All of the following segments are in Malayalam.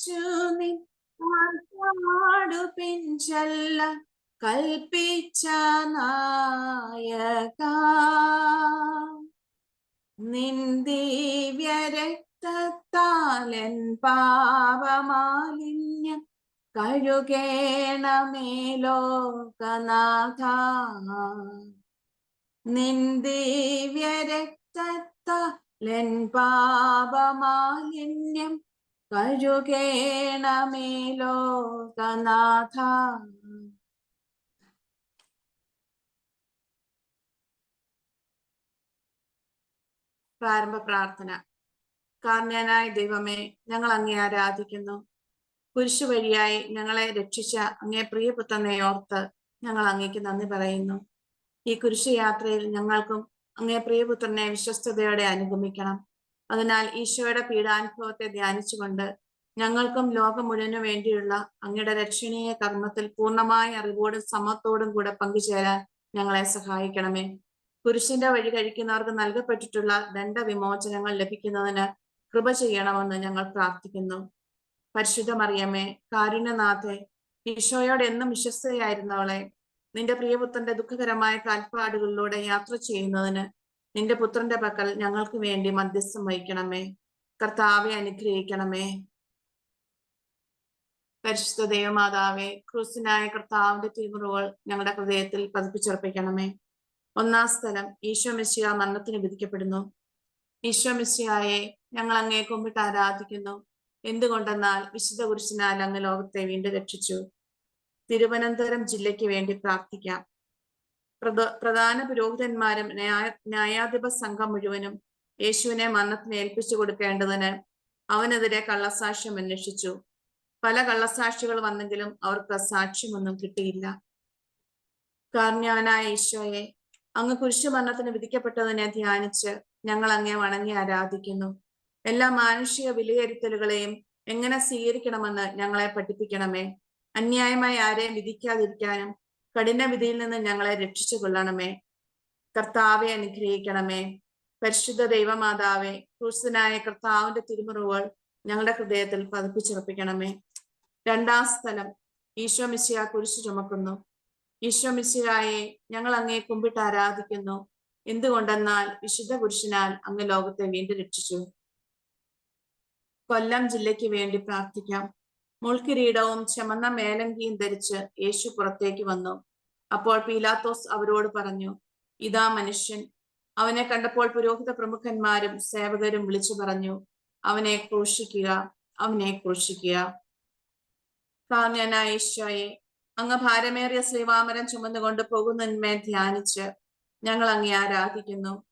യേശു നിൻ പാടു പിഞ്ചല്ല കൽപ്പിച്ച നായക നിൻ ദിവ്യ രക്തത്താലൻ പാപമാലിന്യം കഴുകേണമേ ലോകനാഥ നിൻ ദിവ്യ രക്തത്താലൻ പാപമാലിന്യം കഴുകേണമേ ലോകനാഥ. പ്രാരംഭ പ്രാർത്ഥന. കാരുണ്യനായ ദൈവമേ, ഞങ്ങൾ അങ്ങേ ആരാധിക്കുന്നു. കുരിശു വഴിയായി ഞങ്ങളെ രക്ഷിച്ച അങ്ങേ പ്രിയപുത്രനെ ഓർത്ത് ഞങ്ങൾ അങ്ങേക്ക് നന്ദി പറയുന്നു. ഈ കുരിശു യാത്രയിൽ ഞങ്ങൾക്കും അങ്ങേ പ്രിയപുത്രനെ വിശ്വസ്തയോടെ അനുഗമിക്കണം. അതിനാൽ ഈശോയുടെ പീഡാനുഭവത്തെ ധ്യാനിച്ചുകൊണ്ട് ഞങ്ങൾക്കും ലോകം മുഴുവനു വേണ്ടിയുള്ള അങ്ങയുടെ രക്ഷണീയ കർമ്മത്തിൽ പൂർണ്ണമായ അറിവോടും സമത്തോടും കൂടെ പങ്കുചേരാൻ ഞങ്ങളെ സഹായിക്കണമേ. കുരിശിന്റെ വഴി കഴിക്കുന്നവർക്ക് നൽകപ്പെട്ടിട്ടുള്ള ദണ്ഡവിമോചനങ്ങൾ ലഭിക്കുന്നതിന് കൃപ ചെയ്യണമെന്ന് ഞങ്ങൾ പ്രാർത്ഥിക്കുന്നു. പരിശുദ്ധ മറിയമ്മേ, കാരുണ്യനാഥേ, ഈശോയോട് എന്നും വിശ്വസ്തയായിരുന്നവളെ, നിന്റെ പ്രിയപുത്രന്റെ ദുഃഖകരമായ കാൽപ്പാടുകളിലൂടെ യാത്ര ചെയ്യുന്നതിന് നിന്റെ പുത്രന്റെ പക്കൽ ഞങ്ങൾക്ക് വേണ്ടി മധ്യസ്ഥം വഹിക്കണമേ. കർത്താവെ അനുഗ്രഹിക്കണമേ. പരിശുദ്ധ ദൈവമാതാവേ, ക്രൂസിനായ കർത്താവിന്റെ തിരുമുറിവുകൾ ഞങ്ങളുടെ ഹൃദയത്തിൽ പതിപ്പിച്ചുറപ്പിക്കണമേ. ഒന്നാം സ്ഥലം, ഈശോ മിശിഹ മരണത്തിന് വിധിക്കപ്പെടുന്നു. ഈശോ മിശിഹായെ ഞങ്ങൾ അങ്ങേ കുമ്പിട്ട് ആരാധിക്കുന്നു. എന്തുകൊണ്ടെന്നാൽ വിശുദ്ധ കുരിശിനാൽ അങ്ങ് ലോകത്തെ വീണ്ടും രക്ഷിച്ചു. തിരുവനന്തപുരം ജില്ലയ്ക്ക് വേണ്ടി പ്രാർത്ഥിക്കാം. പ്രധാന പുരോഹിതന്മാരും ന്യായാധിപ സംഘം മുഴുവനും യേശുവിനെ മരണത്തിന് ഏൽപ്പിച്ചു കൊടുക്കേണ്ടതിന് അവനെതിരെ കള്ളസാക്ഷ്യം അന്വേഷിച്ചു. പല കള്ളസാക്ഷികൾ വന്നെങ്കിലും അവർക്ക് സാക്ഷ്യമൊന്നും കിട്ടിയില്ല. കാരുണ്യവാനായ ഈശോയെ, അങ്ങ് കുരിശു മരണത്തിന് വിധിക്കപ്പെട്ടതിനെ ധ്യാനിച്ച് ഞങ്ങൾ അങ്ങേ വണങ്ങി ആരാധിക്കുന്നു. എല്ലാ മാനുഷിക വിലയിരുത്തലുകളെയും എങ്ങനെ സ്വീകരിക്കണമെന്ന് ഞങ്ങളെ പഠിപ്പിക്കണമേ. അന്യായമായി ആരെയും വിധിക്കാതിരിക്കാനും കഠിന വിധിയിൽ നിന്ന് ഞങ്ങളെ രക്ഷിച്ചു കൊള്ളണമേ. കർത്താവെ അനുഗ്രഹിക്കണമേ. പരിശുദ്ധ ദൈവമാതാവേ, ക്രൂശനായ കർത്താവിന്റെ തിരുമുറിവുകൾ ഞങ്ങളുടെ ഹൃദയത്തിൽ പതിപ്പിച്ചുറപ്പിക്കണമേ. രണ്ടാം സ്ഥലം, ഈശോ മിശിഹ കുരിശു ചുമക്കുന്നു. ഈശോ മിശിഹായെ ഞങ്ങൾ അങ്ങേ കുമ്പിട്ട് ആരാധിക്കുന്നു. എന്തുകൊണ്ടെന്നാൽ വിശുദ്ധ കുരിശിനാൽ അങ്ങ് ലോകത്തെ വീണ്ടും രക്ഷിച്ചു. കൊല്ലം ജില്ലയ്ക്ക് വേണ്ടി പ്രാർത്ഥിക്കാം. മുൾക്കിരീടവും ചുമന്ന മേലങ്കിയും ധരിച്ച് യേശു പുറത്തേക്ക് വന്നു. അപ്പോൾ പീലാത്തോസ് അവരോട് പറഞ്ഞു, ഇതാ മനുഷ്യൻ. അവനെ കണ്ടപ്പോൾ പുരോഹിത പ്രമുഖന്മാരും സേവകരും വിളിച്ചു പറഞ്ഞു, അവനെ ക്രൂശിക്കുക, അവനെ ക്രൂശിക്കുക. കാരുണ്യനായ ഈശോയെ, അങ്ങ് ഭാരമേറിയ ശ്രീവാമരം ചുമന്നുകൊണ്ട് പോകുന്നതിന്മേൽ ധ്യാനിച്ച് ഞങ്ങൾ അങ്ങേ ആരാധിക്കുന്നു.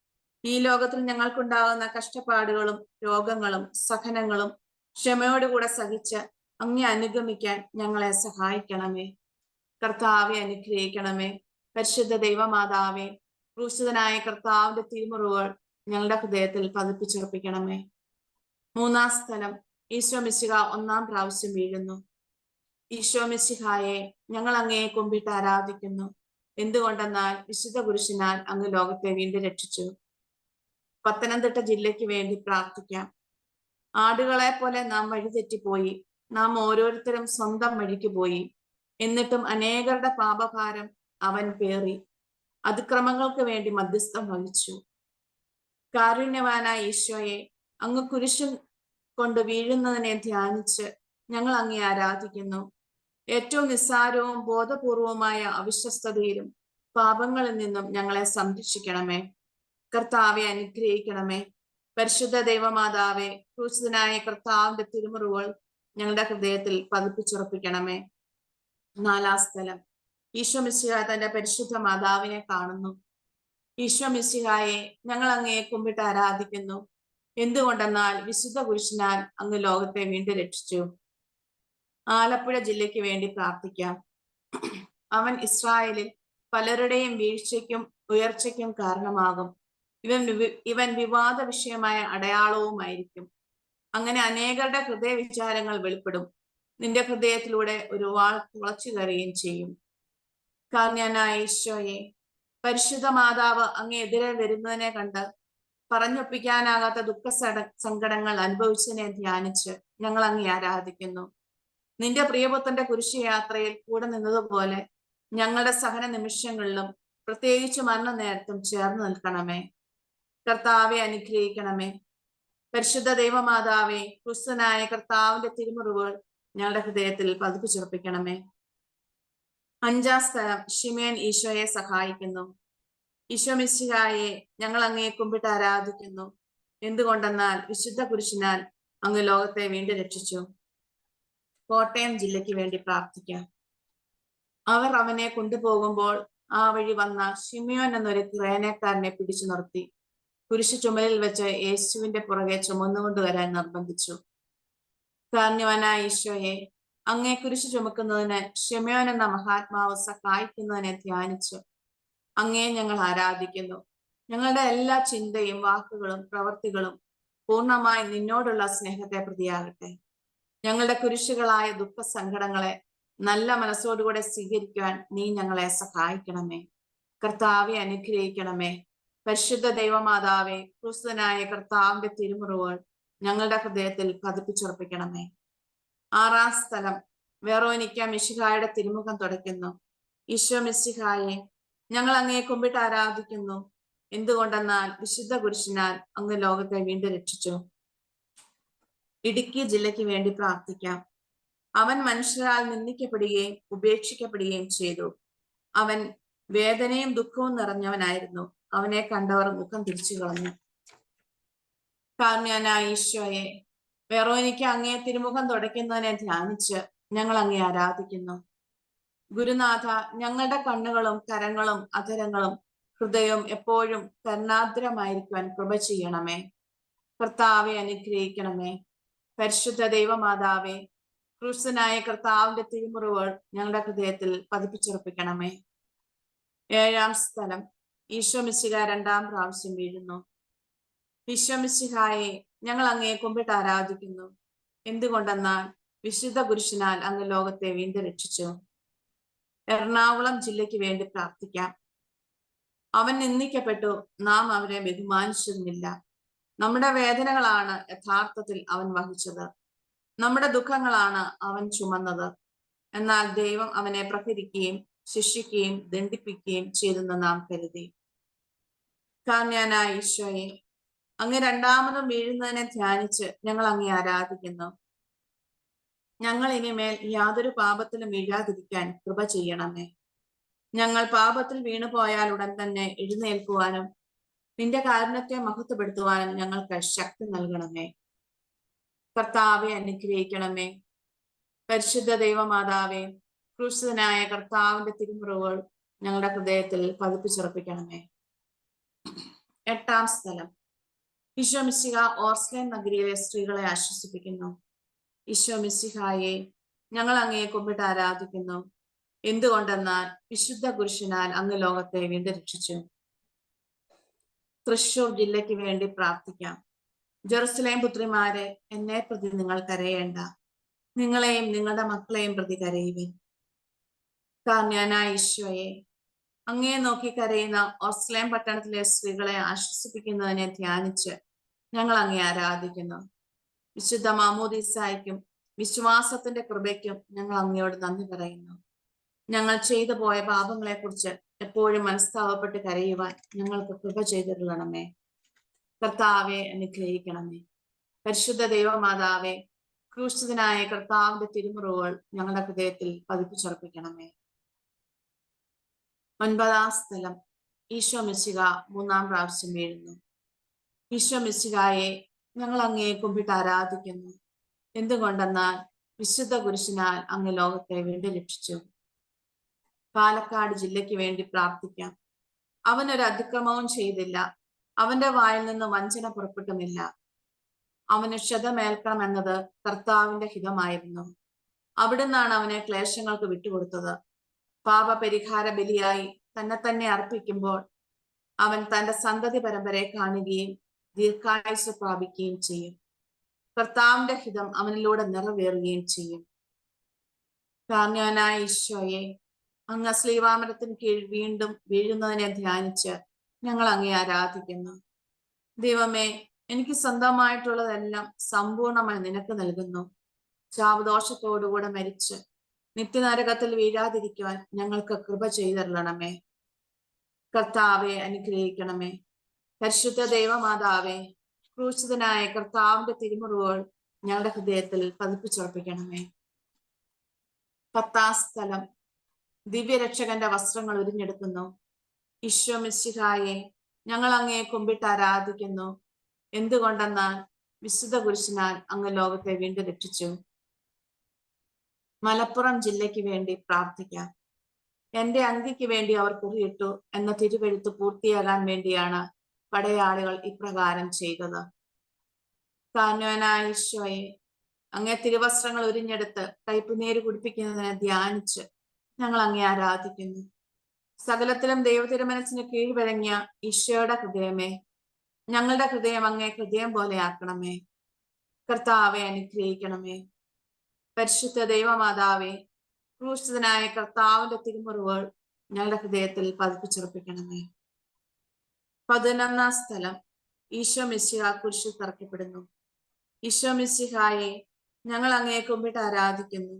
ഈ ലോകത്തിൽ ഞങ്ങൾക്കുണ്ടാകുന്ന കഷ്ടപ്പാടുകളും രോഗങ്ങളും സഹനങ്ങളും ക്ഷമയോടുകൂടെ സഹിച്ച് അങ്ങേ അനുഗമിക്കാൻ ഞങ്ങളെ സഹായിക്കണമേ. കർത്താവെ അനുഗ്രഹിക്കണമേ. പരിശുദ്ധ ദൈവമാതാവേ, ക്രൂശിതനായ കർത്താവിന്റെ തിരുമുറിവുകൾ ഞങ്ങളുടെ ഹൃദയത്തിൽ പതിപ്പിച്ചുറപ്പിക്കണമേ. മൂന്നാം സ്ഥലം, ഈശോ മിശിഹ ഒന്നാം പ്രാവശ്യം വീഴുന്നു. ഈശോ മിശിഹായെ ഞങ്ങൾ അങ്ങേ കുമ്പിട്ട് ആരാധിക്കുന്നു. എന്തുകൊണ്ടെന്നാൽ വിശുദ്ധ കുരിശിനാൽ അങ്ങ് ലോകത്തെ വീണ്ടും രക്ഷിച്ചു. പത്തനംതിട്ട ജില്ലയ്ക്ക് വേണ്ടി പ്രാർത്ഥിക്കാം. ആടുകളെ പോലെ നാം വഴിതെറ്റിപ്പോയി. നാം ഓരോരുത്തരും സ്വന്തം വഴിക്ക് പോയി. എന്നിട്ടും അനേകരുടെ പാപഭാരം അവൻ പേറി അതിക്രമങ്ങൾക്ക് വേണ്ടി മധ്യസ്ഥം വഹിച്ചു. കാരുണ്യവാനായ ഈശോയെ, അങ്ങ് കുരിശും കൊണ്ട് വീഴുന്നതിനെ ധ്യാനിച്ച് ഞങ്ങൾ അങ്ങേ ആരാധിക്കുന്നു. ഏറ്റവും നിസ്സാരവും ബോധപൂർവവുമായ അവിശ്വസ്തതയിലും പാപങ്ങളിൽ നിന്നും ഞങ്ങളെ സംരക്ഷിക്കണമേ. കർത്താവെ അനുഗ്രഹിക്കണമേ. പരിശുദ്ധ ദൈവമാതാവേ, ക്രൂശിതനായ കർത്താവിന്റെ തിരുമുറിവുകൾ ഞങ്ങളുടെ ഹൃദയത്തിൽ പതിപ്പിച്ചുറപ്പിക്കണമേ. നാലാം സ്ഥലം, ഈശോ മിശിഹ തന്റെ പരിശുദ്ധ മാതാവിനെ കാണുന്നു. ഈശോ മിശിഹായെ ഞങ്ങൾ അങ്ങയെ കുമ്പിട്ട് ആരാധിക്കുന്നു. എന്തുകൊണ്ടെന്നാൽ വിശുദ്ധ കുരിശിനാൽ അങ്ങ് ലോകത്തെ വീണ്ടും രക്ഷിച്ചു. ആലപ്പുഴ ജില്ലയ്ക്ക് വേണ്ടി പ്രാർത്ഥിക്കാം. അവൻ ഇസ്രായേലിൽ പലരുടെയും വീഴ്ചയ്ക്കും ഉയർച്ചയ്ക്കും കാരണമാകും. ഇവൻ വിവാദ വിഷയമായ അടയാളവുമായിരിക്കും. അങ്ങനെ അനേകരുടെ ഹൃദയ വിചാരങ്ങൾ വെളിപ്പെടും. നിന്റെ ഹൃദയത്തിലൂടെ ഒരു വാൾ തുളച്ചു കയറുകയും ചെയ്യും. കാരുണ്യനായ ഈശോയെ, പരിശുദ്ധ മാതാവ് അങ്ങ് എതിരെ വരുന്നതിനെ കണ്ട് പറഞ്ഞൊപ്പിക്കാനാകാത്ത സങ്കടങ്ങൾ അനുഭവിച്ചതിനെ ധ്യാനിച്ച് ഞങ്ങൾ അങ്ങേ ആരാധിക്കുന്നു. നിന്റെ പ്രിയപുത്രന്റെ കുരിശുയാത്രയിൽ കൂടെ നിന്നതുപോലെ ഞങ്ങളുടെ സഹന നിമിഷങ്ങളിലും പ്രത്യേകിച്ച് മരണ നേരത്തും ചേർന്ന് നിൽക്കണമേ. കർത്താവെ അനുഗ്രഹിക്കണമേ. പരിശുദ്ധ ദൈവമാതാവേ, ക്രിസ്തനായ കർത്താവിന്റെ തിരുമുറിവുകൾ ഞങ്ങളുടെ ഹൃദയത്തിൽ പതിപ്പിച്ചുറപ്പിക്കണമേ. 5-ാം സ്ഥലം, ശിമയോൻ ഈശോയെ സഹായിക്കുന്നു. ഈശോ മിശിഹായെ ഞങ്ങൾ അങ്ങയെ കുമ്പിട്ട് ആരാധിക്കുന്നു. എന്തുകൊണ്ടെന്നാൽ വിശുദ്ധ കുരിശിനാൽ അങ്ങ് ലോകത്തെ വീണ്ടും രക്ഷിച്ചു. കോട്ടയം ജില്ലയ്ക്ക് വേണ്ടി പ്രാർത്ഥിക്കാം. അവർ അവനെ കൊണ്ടുപോകുമ്പോൾ ആ വഴി വന്ന ശിമയോൻ എന്നൊരു ക്രേനക്കാരനെ പിടിച്ചു നിർത്തി കുരിശു ചുമലിൽ വെച്ച് യേശുവിന്റെ പുറകെ ചുമന്നുകൊണ്ടുവരാൻ നിർബന്ധിച്ചു. കാരുണ്യവാനായ ഈശോയെ, അങ്ങേ കുരിശു ചുമക്കുന്നതിന് ശിമയോൻ എന്ന മഹാത്മാവ് സഹായിക്കുന്നതിനെ ധ്യാനിച്ചു അങ്ങേ ഞങ്ങൾ ആരാധിക്കുന്നു. ഞങ്ങളുടെ എല്ലാ ചിന്തയും വാക്കുകളും പ്രവൃത്തികളും പൂർണ്ണമായി നിന്നോടുള്ള സ്നേഹത്തെ പ്രതിയാകട്ടെ. ഞങ്ങളുടെ കുരിശുകളായ സങ്കടങ്ങളെ നല്ല മനസ്സോടുകൂടെ സ്വീകരിക്കുവാൻ നീ ഞങ്ങളെ സഹായിക്കണമേ. കർത്താവെ അനുഗ്രഹിക്കണമേ. പരിശുദ്ധ ദൈവമാതാവേ, ക്രിസ്തനായ കർത്താവിന്റെ തിരുമുറിവുകൾ ഞങ്ങളുടെ ഹൃദയത്തിൽ പതിപ്പിച്ചുറപ്പിക്കണമേ. 6-ാം സ്ഥലം, വെറോനിക്ക മിശിഹായുടെ തിരുമുഖം തുടയ്ക്കുന്നു. ഈശോ മിശിഹായെ ഞങ്ങൾ അങ്ങയെ കുമ്പിട്ട് ആരാധിക്കുന്നു. എന്തുകൊണ്ടെന്നാൽ വിശുദ്ധ കുരിശിനാൽ അങ്ങ് ലോകത്തെ വീണ്ടും രക്ഷിച്ചു. ഇടുക്കി ജില്ലയ്ക്ക് വേണ്ടി പ്രാർത്ഥിക്കാം. അവൻ മനുഷ്യരാൽ നിന്ദിക്കപ്പെടുകയും ഉപേക്ഷിക്കപ്പെടുകയും ചെയ്തു. അവൻ വേദനയും ദുഃഖവും നിറഞ്ഞവനായിരുന്നു. അവനെ കണ്ടവർ മുഖം തിരിച്ചു കളഞ്ഞു. കാരുണ്യവാനായ ഈശോയെ, വെറോനിക്ക അങ്ങേ തിരുമുഖം തുടയ്ക്കുന്നതിനെ ധ്യാനിച്ച് ഞങ്ങൾ അങ്ങേ ആരാധിക്കുന്നു. ഗുരുനാഥ, ഞങ്ങളുടെ കണ്ണുകളും കരങ്ങളും അധരങ്ങളും ഹൃദയവും എപ്പോഴും കരുണാർദ്രമായിരിക്കുവാൻ കൃപ ചെയ്യണമേ. കർത്താവെ അനുഗ്രഹിക്കണമേ. പരിശുദ്ധ ദൈവമാതാവേ, ക്രിസ്തനായ കർത്താവിന്റെ തിരുമുറിവുകൾ ഞങ്ങളുടെ ഹൃദയത്തിൽ പതിപ്പിച്ചുറപ്പിക്കണമേ. 7-ാം സ്ഥലം, ഈശോ മിശിഹ 2-ാം പ്രാവശ്യം വീഴുന്നു. ഈശോ മിശിഹായെ ഞങ്ങൾ അങ്ങയെ കുമ്പിട്ട് ആരാധിക്കുന്നു. എന്തുകൊണ്ടെന്നാൽ വിശുദ്ധ കുരിശിനാൽ അങ്ങ് ലോകത്തെ വീണ്ടും രക്ഷിച്ചു. എറണാകുളം ജില്ലയ്ക്ക് വേണ്ടി പ്രാർത്ഥിക്കാം. അവൻ നിന്ദിക്കപ്പെട്ടു, നാം അവനെ ബഹുമാനിച്ചതുമില്ല. നമ്മുടെ വേദനകളാണ് യഥാർത്ഥത്തിൽ അവൻ വഹിച്ചത്, നമ്മുടെ ദുഃഖങ്ങളാണ് അവൻ ചുമന്നത്. എന്നാൽ ദൈവം അവനെ പ്രഹരിക്കുകയും ശിക്ഷിക്കുകയും ദണ്ഡിപ്പിക്കുകയും ചെയ്തെന്ന് നാം കരുതി. കാരുണ്യവാനായ ഈശോയെ, അങ്ങ് 2-ാമതും വീഴുന്നതിനെ ധ്യാനിച്ച് ഞങ്ങൾ അങ്ങേ ആരാധിക്കുന്നു. ഞങ്ങൾ ഇനിമേൽ യാതൊരു പാപത്തിലും വീഴാതിരിക്കാൻ കൃപ ചെയ്യണമേ. ഞങ്ങൾ പാപത്തിൽ വീണുപോയാൽ ഉടൻ തന്നെ എഴുന്നേൽക്കുവാനും നിന്റെ കാരുണ്യത്തെ മഹത്വപ്പെടുത്തുവാനും ഞങ്ങൾക്ക് ശക്തി നൽകണമേ. കർത്താവെ അനുഗ്രഹിക്കണമേ. പരിശുദ്ധ ദൈവമാതാവേ, ക്രിസ്തനായ കർത്താവിന്റെ തിരുമുറിവുകൾ ഞങ്ങളുടെ ഹൃദയത്തിൽ പതിപ്പിച്ചുറപ്പിക്കണമേ. 8-ാം സ്ഥലം, ഈശോ മിശിഹ ഓർസ്ലേം നഗരിയിലെ സ്ത്രീകളെ ആശ്വസിപ്പിക്കുന്നു. ഈശോ മിശിഹായെ ഞങ്ങൾ അങ്ങയെ കുമ്പിട്ട് ആരാധിക്കുന്നു. എന്തുകൊണ്ടെന്നാൽ വിശുദ്ധ കുരിശിനാൽ അങ്ങ് ലോകത്തെ വീണ്ടും രക്ഷിച്ചു. തൃശൂർ ജില്ലയ്ക്ക് വേണ്ടി പ്രാർത്ഥിക്കാം. ജെറുസലേം പുത്രിമാരെ, എന്നെ പ്രതി നിങ്ങൾ കരയേണ്ട, നിങ്ങളെയും നിങ്ങളുടെ മക്കളെയും പ്രതി കരയുവിൻ. കാരുണ്യവാനായ ഈശോയെ, അങ്ങയെ നോക്കി കരയുന്ന ഓർസ്ലേം പട്ടണത്തിലെ സ്ത്രീകളെ ആശ്വസിപ്പിക്കുന്നതിനെ ധ്യാനിച്ച് ഞങ്ങൾ അങ്ങയെ ആരാധിക്കുന്നു. വിശുദ്ധ മാമോദീസായ്ക്കും വിശ്വാസത്തിന്റെ കൃപയ്ക്കും ഞങ്ങൾ അങ്ങയോട് നന്ദി പറയുന്നു. ഞങ്ങൾ ചെയ്തു പോയ പാപങ്ങളെ കുറിച്ച് എപ്പോഴും മനസ്താവപ്പെട്ട് കരയുവാൻ ഞങ്ങൾക്ക് കൃപ ചെയ്തിരണമേ. കർത്താവെ അനുഗ്രഹിക്കണമേ. പരിശുദ്ധ ദൈവമാതാവേ, ക്രൂശിതനായ കർത്താവിന്റെ തിരുമുറിവുകൾ ഞങ്ങളുടെ ഹൃദയത്തിൽ പതിപ്പിച്ചുറപ്പിക്കണമേ. 9-ാം സ്ഥലം, ഈശോ മിശിഹ 3-ാം പ്രാവശ്യം വീഴുന്നു. ഈശോ മിശിഹായെ ഞങ്ങൾ അങ്ങയെ കുമ്പിട്ട് ആരാധിക്കുന്നു. എന്തുകൊണ്ടെന്നാൽ വിശുദ്ധ കുരിശിനാൽ അങ്ങ് ലോകത്തെ വീണ്ടും രക്ഷിച്ചു. പാലക്കാട് ജില്ലയ്ക്ക് വേണ്ടി പ്രാർത്ഥിക്കാം. അവനൊരു അതിക്രമവും ചെയ്തില്ല, അവന്റെ വായിൽ നിന്ന് വഞ്ചന പുറപ്പെട്ടുമില്ല. അവന് ക്ഷതമേൽക്കണമെന്നത് കർത്താവിന്റെ ഹിതമായിരുന്നു. അവിടുന്നാണ് അവനെ ക്ലേശങ്ങൾക്ക് വിട്ടുകൊടുത്തത്. പാപപരിഹാര ബലിയായി തന്നെ അർപ്പിക്കുമ്പോൾ അവൻ തന്റെ സന്തതി പരമ്പരയെ കാണുകയും ദീർഘായുസ് പ്രാപിക്കുകയും ചെയ്യും. കർത്താവിന്റെ ഹിതം അവനിലൂടെ നിറവേറുകയും ചെയ്യും. കാരുണ്യവാനായ ഈശോയെ, അങ്ങ് ശ്ലീവാമരത്തിന് കീഴിൽ വീണ്ടും വീഴുന്നതിനെ ധ്യാനിച്ച് ഞങ്ങൾ അങ്ങയെ ആരാധിക്കുന്നു. ദൈവമേ, എനിക്ക് സ്വന്തമായിട്ടുള്ളതെല്ലാം സമ്പൂർണമായി നിനക്ക് നൽകുന്നു. ശാപദോഷത്തോടുകൂടെ മരിച്ച് നിത്യനരകത്തിൽ വീഴാതിരിക്കുവാൻ ഞങ്ങൾക്ക് കൃപ ചെയ്തരുളണമേ. കർത്താവെ അനുഗ്രഹിക്കണമേ. പരിശുദ്ധ ദൈവമാതാവേ, ക്രൂശിതനായ കർത്താവിന്റെ തിരുമുറിവുകൾ ഞങ്ങളുടെ ഹൃദയത്തിൽ പതിപ്പിച്ചുറപ്പിക്കണമേ. 10-ാം സ്ഥലം. ദിവ്യരക്ഷകന്റെ വസ്ത്രങ്ങൾ ഉരിഞ്ഞെടുക്കുന്നു. ഈശോ മിശിഹായെ, ഞങ്ങൾ അങ്ങയെ കുമ്പിട്ട് ആരാധിക്കുന്നു. എന്തുകൊണ്ടെന്നാൽ വിശുദ്ധ കുരിശിനാൽ അങ്ങ് ലോകത്തെ വീണ്ടും രക്ഷിച്ചു. മലപ്പുറം ജില്ലയ്ക്ക് വേണ്ടി പ്രാർത്ഥിക്കാം. എന്റെ അങ്കിക്ക് വേണ്ടി അവർ കുറിയിട്ടു എന്ന തിരുവെഴുത്ത് പൂർത്തിയാകാൻ വേണ്ടിയാണ് പടയാളികൾ ഇപ്രകാരം ചെയ്തത്. കാരണവനായ ഈശോയെ, അങ്ങേ തിരുവസ്ത്രങ്ങൾ ഉരിഞ്ഞെടുത്ത് കയ്പുനീര് കുടിപ്പിക്കുന്നതിനെ ധ്യാനിച്ച് ഞങ്ങൾ അങ്ങേ ആരാധിക്കുന്നു. സകലത്തിലും ദൈവതിരുമനസ്സിന് കീഴ്വഴങ്ങിയ ഈശോയുടെ ഹൃദയമേ, ഞങ്ങളുടെ ഹൃദയം അങ്ങേ ഹൃദയം പോലെ ആക്കണമേ. കർത്താവെ അനുഗ്രഹിക്കണമേ. പരിശുദ്ധ ദൈവമാതാവേ, ക്രൂശിതനായ കർത്താവിന്റെ തിരുമുറിവുകൾ ഞങ്ങളുടെ ഹൃദയത്തിൽ പതിപ്പിച്ചുറപ്പിക്കണമേ. 11-ാം സ്ഥലം. ഈശോ മിശിഹ കുരിശിൽ തറയ്ക്കപ്പെടുന്നു. ഈശോ മിശിഹായെ, ഞങ്ങൾ അങ്ങയെ കുമ്പിട്ട് ആരാധിക്കുന്നു.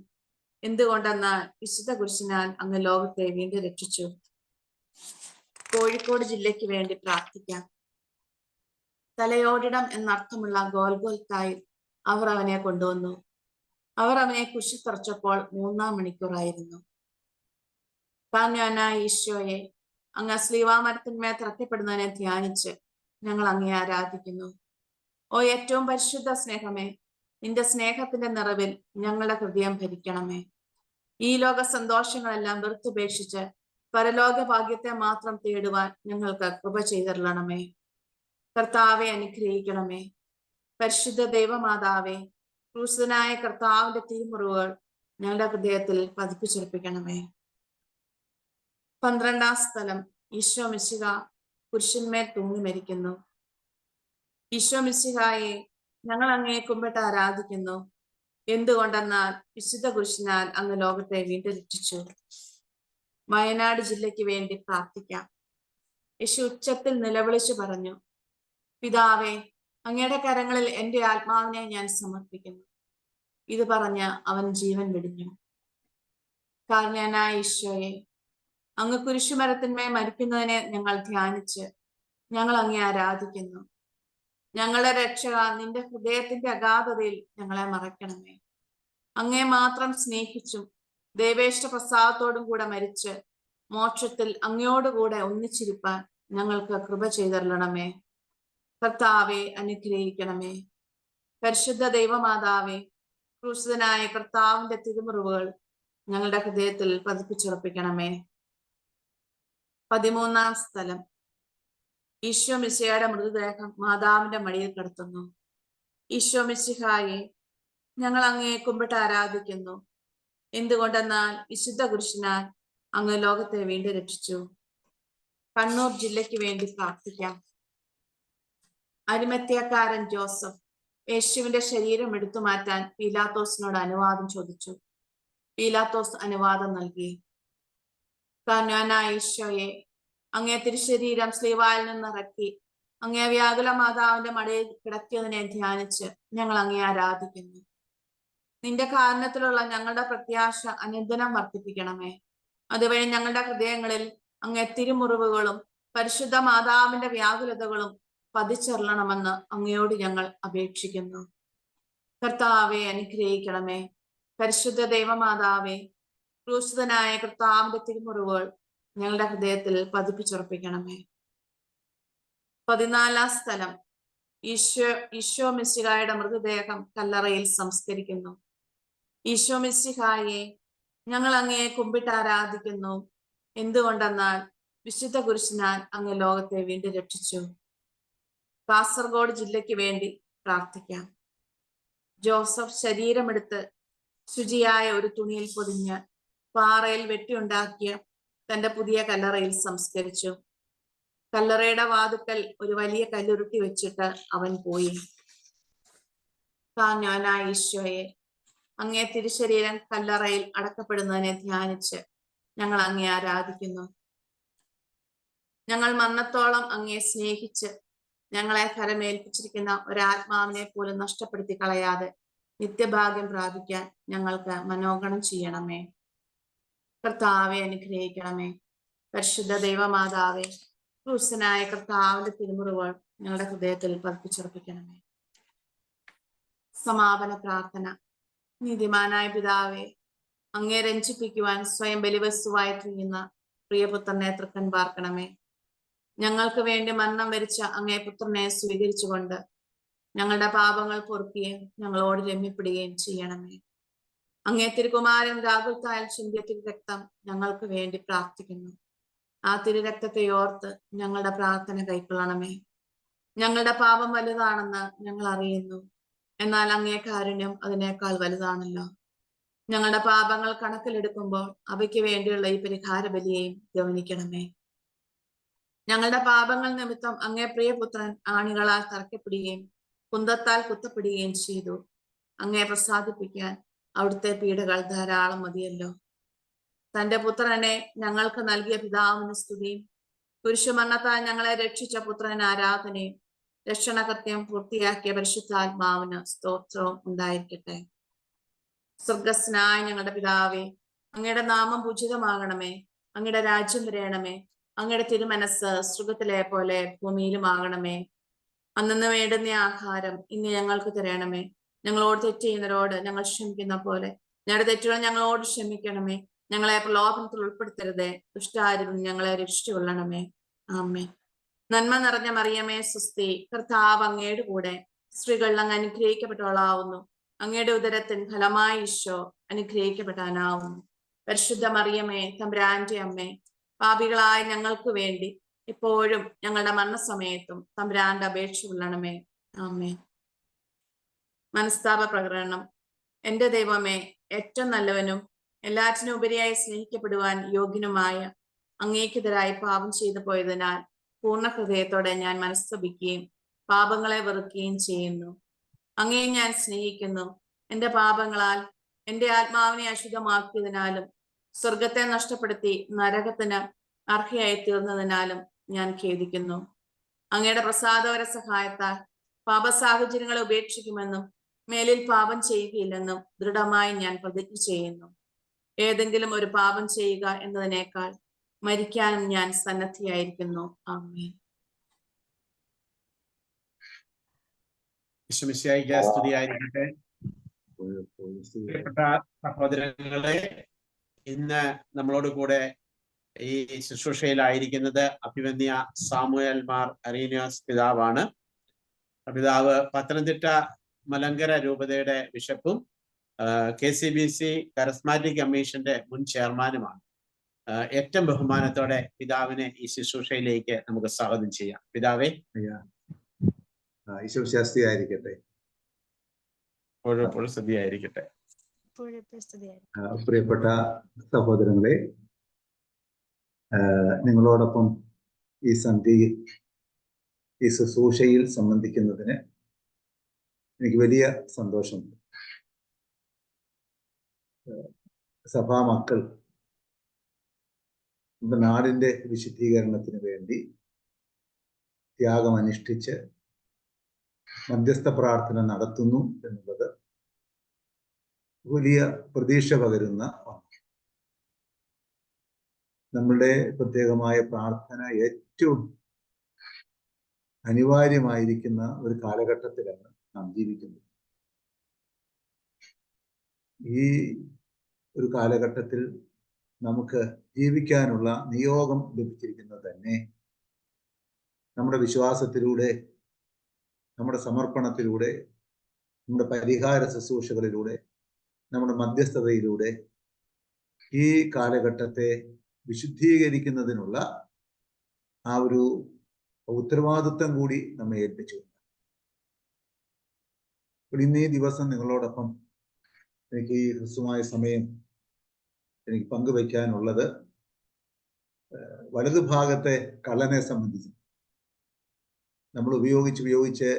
എന്തുകൊണ്ടെന്നാൽ വിശുദ്ധ കുരിശിനാൽ അങ്ങ് ലോകത്തെ വീണ്ടും രക്ഷിച്ചു. കോഴിക്കോട് ജില്ലയ്ക്ക് വേണ്ടി പ്രാർത്ഥിക്കാം. തലയോടിടം എന്നർത്ഥമുള്ള ഗോൽഗോൽത്തായിൽ അവർ അവനെ കൊണ്ടുവന്നു. അവർ അവനെ കുരിശിൽ തറച്ചപ്പോൾ 3-ാം മണിക്കൂറായിരുന്നു. കാരണവനായ ഈശോയെ, അങ്ങ് ശ്ലീവാമരത്തിന്മേൽ തറയ്ക്കപ്പെടുന്നതിനെ ധ്യാനിച്ച് ഞങ്ങൾ അങ്ങയെ ആരാധിക്കുന്നു. ഓ ഏറ്റവും പരിശുദ്ധ സ്നേഹമേ, നിന്റെ സ്നേഹത്തിന്റെ നിറവിൽ ഞങ്ങളുടെ ഹൃദയം ഭരിക്കണമേ. ഈ ലോക സന്തോഷങ്ങളെല്ലാം വെറുത്തുപേക്ഷിച്ച് പരലോക ഭാഗ്യത്തെ മാത്രം തേടുവാൻ ഞങ്ങൾക്ക് കൃപ ചെയ്തരുളണമേ. കർത്താവെ അനുഗ്രഹിക്കണമേ. പരിശുദ്ധ ദൈവമാതാവേ, ക്രൂശിതനായ കർത്താവിന്റെ തിരുമുറിവുകൾ ഞങ്ങളുടെ ഹൃദയത്തിൽ പതിപ്പിച്ചുറപ്പിക്കണമേ. 12-ാം സ്ഥലം. ഈശോ മിശിഹ കുരിശിന്മേൽ തൂങ്ങി മരിക്കുന്നു. ഈശോ മിശിഹായെ, ഞങ്ങൾ അങ്ങയെ കുമ്പിട്ട് ആരാധിക്കുന്നു. എന്തുകൊണ്ടെന്നാൽ വിശുദ്ധ കുരിശിനാൽ അങ്ങ് ലോകത്തെ വീണ്ടും രക്ഷിച്ചു. വയനാട് ജില്ലയ്ക്ക് വേണ്ടി പ്രാർത്ഥിക്കാം. യേശു ഉച്ചത്തിൽ നിലവിളിച്ചു പറഞ്ഞു, പിതാവേ, അങ്ങയുടെ കരങ്ങളിൽ എന്റെ ആത്മാവിനെ ഞാൻ സമർപ്പിക്കുന്നു. ഇത് പറഞ്ഞ് അവൻ ജീവൻ വെടിഞ്ഞു. കാരണവനായ ഈശോയെ, അങ്ങ് കുരിശുമരത്തിന്മേൽ മരിക്കുന്നതിനെ ഞങ്ങൾ ധ്യാനിച്ച് ഞങ്ങൾ അങ്ങയെ ആരാധിക്കുന്നു. ഞങ്ങളുടെ രക്ഷക, നിന്റെ ഹൃദയത്തിന്റെ അഗാധതയിൽ ഞങ്ങളെ മറയ്ക്കണമേ. അങ്ങയെ മാത്രം സ്നേഹിച്ചും ദേവേഷ്ട പ്രസാദത്തോടും കൂടെ മരിച്ച് മോക്ഷത്തിൽ അങ്ങയോടുകൂടെ ഒന്നിച്ചിരിപ്പാൻ ഞങ്ങൾക്ക് കൃപ ചെയ്തരുളണമേ. കർത്താവെ അനുഗ്രഹിക്കണമേ. പരിശുദ്ധ ദൈവമാതാവേ, ക്രൂശിതനായ കർത്താവിന്റെ തിരുമുറിവുകൾ ഞങ്ങളുടെ ഹൃദയത്തിൽ പതിപ്പിച്ചുറപ്പിക്കണമേ. 13-ാം സ്ഥലം. ഈശോ മിശിഹായുടെ മൃതദേഹം മാതാവിന്റെ മടിയിൽ കിടത്തുന്നു. ഈശോ മിശിഹായെ, ഞങ്ങൾ അങ്ങയെ കുമ്പിട്ട് ആരാധിക്കുന്നു. എന്തുകൊണ്ടെന്നാൽ വിശുദ്ധ കുരിശിനാൽ അങ്ങ് ലോകത്തെ വീണ്ടും രക്ഷിച്ചു. കണ്ണൂർ ജില്ലയ്ക്ക് വേണ്ടി പ്രാർത്ഥിക്കാം. അരിമത്യാക്കാരൻ ജോസഫ് യേശുവിന്റെ ശരീരം എടുത്തു മാറ്റാൻ പീലാത്തോസിനോട് അനുവാദം ചോദിച്ചു. പീലാത്തോസ് അനുവാദം നൽകി. കാരണവനായ ഈശോയെ, അങ്ങേ തിരുശരീരം സ്ലീവായിൽ നിന്നിറക്കി അങ്ങേ വ്യാകുല മാതാവിന്റെ മടിയിൽ കിടത്തിയതിനെ ധ്യാനിച്ച് ഞങ്ങൾ അങ്ങയെ ആരാധിക്കുന്നു. നിന്റെ കാരണത്തിലുള്ള ഞങ്ങളുടെ പ്രത്യാശ അനുദിനം വർദ്ധിപ്പിക്കണമേ. അതുവഴി ഞങ്ങളുടെ ഹൃദയങ്ങളിൽ അങ്ങേ തിരുമുറിവുകളും പരിശുദ്ധ മാതാവിന്റെ വ്യാകുലതകളും പതിച്ചെറളണമെന്ന് അങ്ങയോട് ഞങ്ങൾ അപേക്ഷിക്കുന്നു. കർത്താവെ അനുഗ്രഹിക്കണമേ. പരിശുദ്ധ ദൈവമാതാവേ, ക്രൂശിതനായ കർത്താവിന്റെ തിരുമുറിവുകൾ ഞങ്ങളുടെ ഹൃദയത്തിൽ പതിപ്പിച്ചുറപ്പിക്കണമേ. 14-ാം സ്ഥലം. ഈശോ മിശിഹായുടെ മൃതദേഹം കല്ലറയിൽ സംസ്കരിക്കുന്നു. ഈശോ മിശിഹായെ, ഞങ്ങൾ അങ്ങയെ കുമ്പിട്ട് ആരാധിക്കുന്നു. എന്തുകൊണ്ടെന്നാൽ വിശുദ്ധ കുരിശിനാൽ അങ്ങ് ലോകത്തെ വീണ്ടും രക്ഷിച്ചു. കാസർഗോഡ് ജില്ലയ്ക്ക് വേണ്ടി പ്രാർത്ഥിക്കാം. ജോസഫ് ശരീരമെടുത്ത് ശുചിയായ ഒരു തുണിയിൽ പൊതിഞ്ഞ് പാറയിൽ വെട്ടിയുണ്ടാക്കിയ തന്റെ പുതിയ കല്ലറയിൽ സംസ്കരിച്ചു. കല്ലറയുടെ വാതുക്കൽ ഒരു വലിയ കല്ലുരുട്ടി വെച്ചിട്ട് അവൻ പോയി. കാരണവനായ ഈശോയെ, അങ്ങേ തിരുശരീരം കല്ലറയിൽ അടക്കപ്പെടുന്നതിനെ ധ്യാനിച്ച് ഞങ്ങൾ അങ്ങയെ ആരാധിക്കുന്നു. ഞങ്ങൾ മരണത്തോളം അങ്ങയെ സ്നേഹിച്ച് ഞങ്ങളെ ഫലമേൽപ്പിച്ചിരിക്കുന്ന ഒരാത്മാവിനെ പോലും നഷ്ടപ്പെടുത്തി കളയാതെ നിത്യഭാഗ്യം പ്രാപിക്കാൻ ഞങ്ങൾക്ക് മനോഗണം ചെയ്യണമേ. കർത്താവെ അനുഗ്രഹിക്കണമേ. പരിശുദ്ധ ദൈവമാതാവേ, ക്രൂശനായ കർത്താവിന്റെ തിരുമുറിവുകൾ ഞങ്ങളുടെ ഹൃദയത്തിൽ പതിപ്പിച്ചുറപ്പിക്കണമേ. സമാപന പ്രാർത്ഥന. നീതിമാനായ പിതാവേ, അങ്ങേ രഞ്ജിപ്പിക്കുവാൻ സ്വയം ബലിവസ്തുവായി തീരുന്ന പ്രിയപുത്രനെ തൃക്കൺ പാർക്കണമേ. ഞങ്ങൾക്ക് വേണ്ടി മരണം വരിച്ച അങ്ങേ പുത്രനെ സ്വീകരിച്ചുകൊണ്ട് ഞങ്ങളുടെ പാപങ്ങൾ പൊറുക്കുകയും ഞങ്ങളോട് രമ്യപ്പെടുകയും ചെയ്യണമേ. അങ്ങേ തിരുകുമാരൻ രാഹുൽത്താൽ ചിന്തിയ തിരുരക്തം ഞങ്ങൾക്ക് വേണ്ടി പ്രാർത്ഥിക്കുന്നു. ആ തിരുരക്തത്തെ ഓർത്ത് ഞങ്ങളുടെ പ്രാർത്ഥന കൈക്കൊള്ളണമേ. ഞങ്ങളുടെ പാപം വലുതാണെന്ന് ഞങ്ങൾ അറിയുന്നു, എന്നാൽ അങ്ങേ കാരുണ്യം അതിനേക്കാൾ വലുതാണല്ലോ. ഞങ്ങളുടെ പാപങ്ങൾ കണക്കിലെടുക്കുമ്പോൾ അവയ്ക്ക് വേണ്ടിയുള്ള ഈ പരിഹാര ബലിയെയും ഗവനിക്കണമേ. ഞങ്ങളുടെ പാപങ്ങൾ നിമിത്തം അങ്ങേ പ്രിയപുത്രൻ ആണികളാൽ തറയ്ക്കപ്പെടുകയും കുന്തത്താൽ കുത്തപ്പെടുകയും ചെയ്തു. അങ്ങേ പ്രസാദിപ്പിക്കാൻ അവിടുത്തെ പീഡകൾ ധാരാളം മതിയല്ലോ. തന്റെ പുത്രനെ ഞങ്ങൾക്ക് നൽകിയ പിതാവിന് സ്തുതിയും കുരിശുമരണത്താൽ ഞങ്ങളെ രക്ഷിച്ച പുത്രന് ആരാധനയും രക്ഷണകൃത്യം പൂർത്തിയാക്കിയ പരിശുദ്ധാത്മാവിന് സ്തോത്രവും ഉണ്ടായിരിക്കട്ടെ. സ്വർഗസ്നായ ഞങ്ങളുടെ പിതാവേ, അങ്ങയുടെ നാമം പൂജിതമാകണമേ. അങ്ങയുടെ രാജ്യം വരയണമേ. അങ്ങയുടെ തിരുമനസ് സ്വർഗത്തിലെ പോലെ ഭൂമിയിലുമാകണമേ. അന്നു വേണ്ടുന്ന ആഹാരം ഇന്ന് ഞങ്ങൾക്ക് തരണമേ. ഞങ്ങളോട് തെറ്റ് ചെയ്യുന്നവരോട് ഞങ്ങൾ ക്ഷമിക്കുന്ന പോലെ ഞങ്ങളുടെ തെറ്റുകൾ ഞങ്ങളോട് ക്ഷമിക്കണമേ. ഞങ്ങളെ പ്രലോഭനത്തിൽ ഉൾപ്പെടുത്തരുതേ, ദുഷ്ടാരിൽ ഞങ്ങളെ രക്ഷിച്ചുകൊള്ളണമേ. ആമേൻ. നന്മ നിറഞ്ഞ മറിയമേ സ്വസ്തി, കർത്താവ് അങ്ങയുടെ കൂടെ, സ്ത്രീകൾ അങ്ങ് അനുഗ്രഹിക്കപ്പെട്ടവളാവുന്നു. അങ്ങയുടെ ഉദരത്തിൻ ഫലമായി ഈശോ അനുഗ്രഹിക്കപ്പെടാനാവുന്നു. പരിശുദ്ധ മറിയമേ, തമ്പുരാന്റെ അമ്മേ, പാപികളായ ഞങ്ങൾക്ക് വേണ്ടി എപ്പോഴും ഞങ്ങളുടെ മരണസമയത്തും തമ്പുരാന്റെ അപേക്ഷ കൊള്ളണമേ. ആമേൻ. മനസ്താപ പ്രകടനം. എന്റെ ദൈവമേ, ഏറ്റവും നല്ലവനും എല്ലാറ്റിനും ഉപരിയായി സ്നേഹിക്കപ്പെടുവാൻ യോഗ്യനുമായ അങ്ങേക്കെതിരായി പാപം ചെയ്തു പോയതിനാൽ പൂർണ്ണ ഹൃദയത്തോടെ ഞാൻ മനസ്തപിക്കുകയും പാപങ്ങളെ വെറുക്കുകയും ചെയ്യുന്നു. അങ്ങേ ഞാൻ സ്നേഹിക്കുന്നു. എന്റെ പാപങ്ങളാൽ എന്റെ ആത്മാവിനെ അശുദ്ധമാക്കിയതിനാലും സ്വർഗത്തെ നഷ്ടപ്പെടുത്തി നരകത്തിന് അർഹയായി തീർന്നതിനാലും ഞാൻ ഖേദിക്കുന്നു. അങ്ങയുടെ പ്രസാദകര സഹായത്താൽ പാപ സാഹചര്യങ്ങളെ ഉപേക്ഷിക്കുമെന്നും മേലിൽ പാപം ചെയ്യുകയില്ലെന്നും ദൃഢമായി ഞാൻ പ്രതിജ്ഞ ചെയ്യുന്നു. ഏതെങ്കിലും ഒരു പാപം ചെയ്യുക എന്നതിനേക്കാൾ മരിക്കാനും ഞാൻ സന്നദ്ധിയായിരിക്കുന്നു. ആമേൻ. സ്തുതിയായിരിക്കട്ടെ. പ്രിയപ്പെട്ട സഹോദരങ്ങളെ, ഇന്ന് നമ്മളോട് കൂടെ ഈ ശുശ്രൂഷയിലായിരിക്കുന്നത് അഭിവന്യ സാമുവേൽ മാർ അരീനിയോസ് പിതാവാണ്. പിതാവ് പത്തനംതിട്ട മലങ്കര രൂപതയുടെ ബിഷപ്പും KCBC കരസ്മാറ്റിക് കമ്മീഷന്റെ മുൻ ചെയർമാനുമാണ്. ഏറ്റവും ബഹുമാനത്തോടെ പിതാവിനെ ഈ ശുശ്രൂഷയിലേക്ക് നമുക്ക് സ്വാഗതം ചെയ്യാം. പിതാവേ. ഈശോശാസ്തിയായിരിക്കട്ടെ. സ്തുതിയായിരിക്കട്ടെ. പ്രിയപ്പെട്ട സഹോദരങ്ങളെ, നിങ്ങളോടൊപ്പം ഈ സന്ധ്യയിൽ ഈ ശുശ്രൂഷയിൽ സംബന്ധിക്കുന്നതിന് എനിക്ക് വലിയ സന്തോഷമുണ്ട്. സഭാ മക്കൾ നമ്മുടെ നാടിന്റെ വിശുദ്ധീകരണത്തിന് വേണ്ടി ത്യാഗമനുഷ്ഠിച്ച് മധ്യസ്ഥ പ്രാർത്ഥന നടത്തുന്നു എന്നുള്ളത് വലിയ പ്രതീക്ഷ പകരുന്ന ഒന്നാണ്. നമ്മളുടെ പ്രത്യേകമായ പ്രാർത്ഥന ഏറ്റവും അനിവാര്യമായിരിക്കുന്ന ഒരു കാലഘട്ടത്തിലാണ് നാം ജീവിക്കുന്നത്. ഈ ഒരു കാലഘട്ടത്തിൽ നമുക്ക് ജീവിക്കാനുള്ള നിയോഗം ലഭിച്ചിരിക്കുന്നത് തന്നെ നമ്മുടെ വിശ്വാസത്തിലൂടെ, നമ്മുടെ സമർപ്പണത്തിലൂടെ, നമ്മുടെ പരിഹാര ശുശ്രൂഷകളിലൂടെ, നമ്മുടെ മധ്യസ്ഥതയിലൂടെ ഈ കാലഘട്ടത്തെ വിശുദ്ധീകരിക്കുന്നതിനുള്ള ആ ഒരു ഉത്തരവാദിത്വം കൂടി നമ്മെ ഏൽപ്പിച്ചു. ഇന്ന് ഈ ദിവസം നിങ്ങളോടൊപ്പം എനിക്ക് ഈ ഹ്രസ്വമായ സമയം എനിക്ക് പങ്കുവയ്ക്കാനുള്ളത് വലതുഭാഗത്തെ കള്ളനെ സംബന്ധിച്ച്. നമ്മൾ ഉപയോഗിച്ച്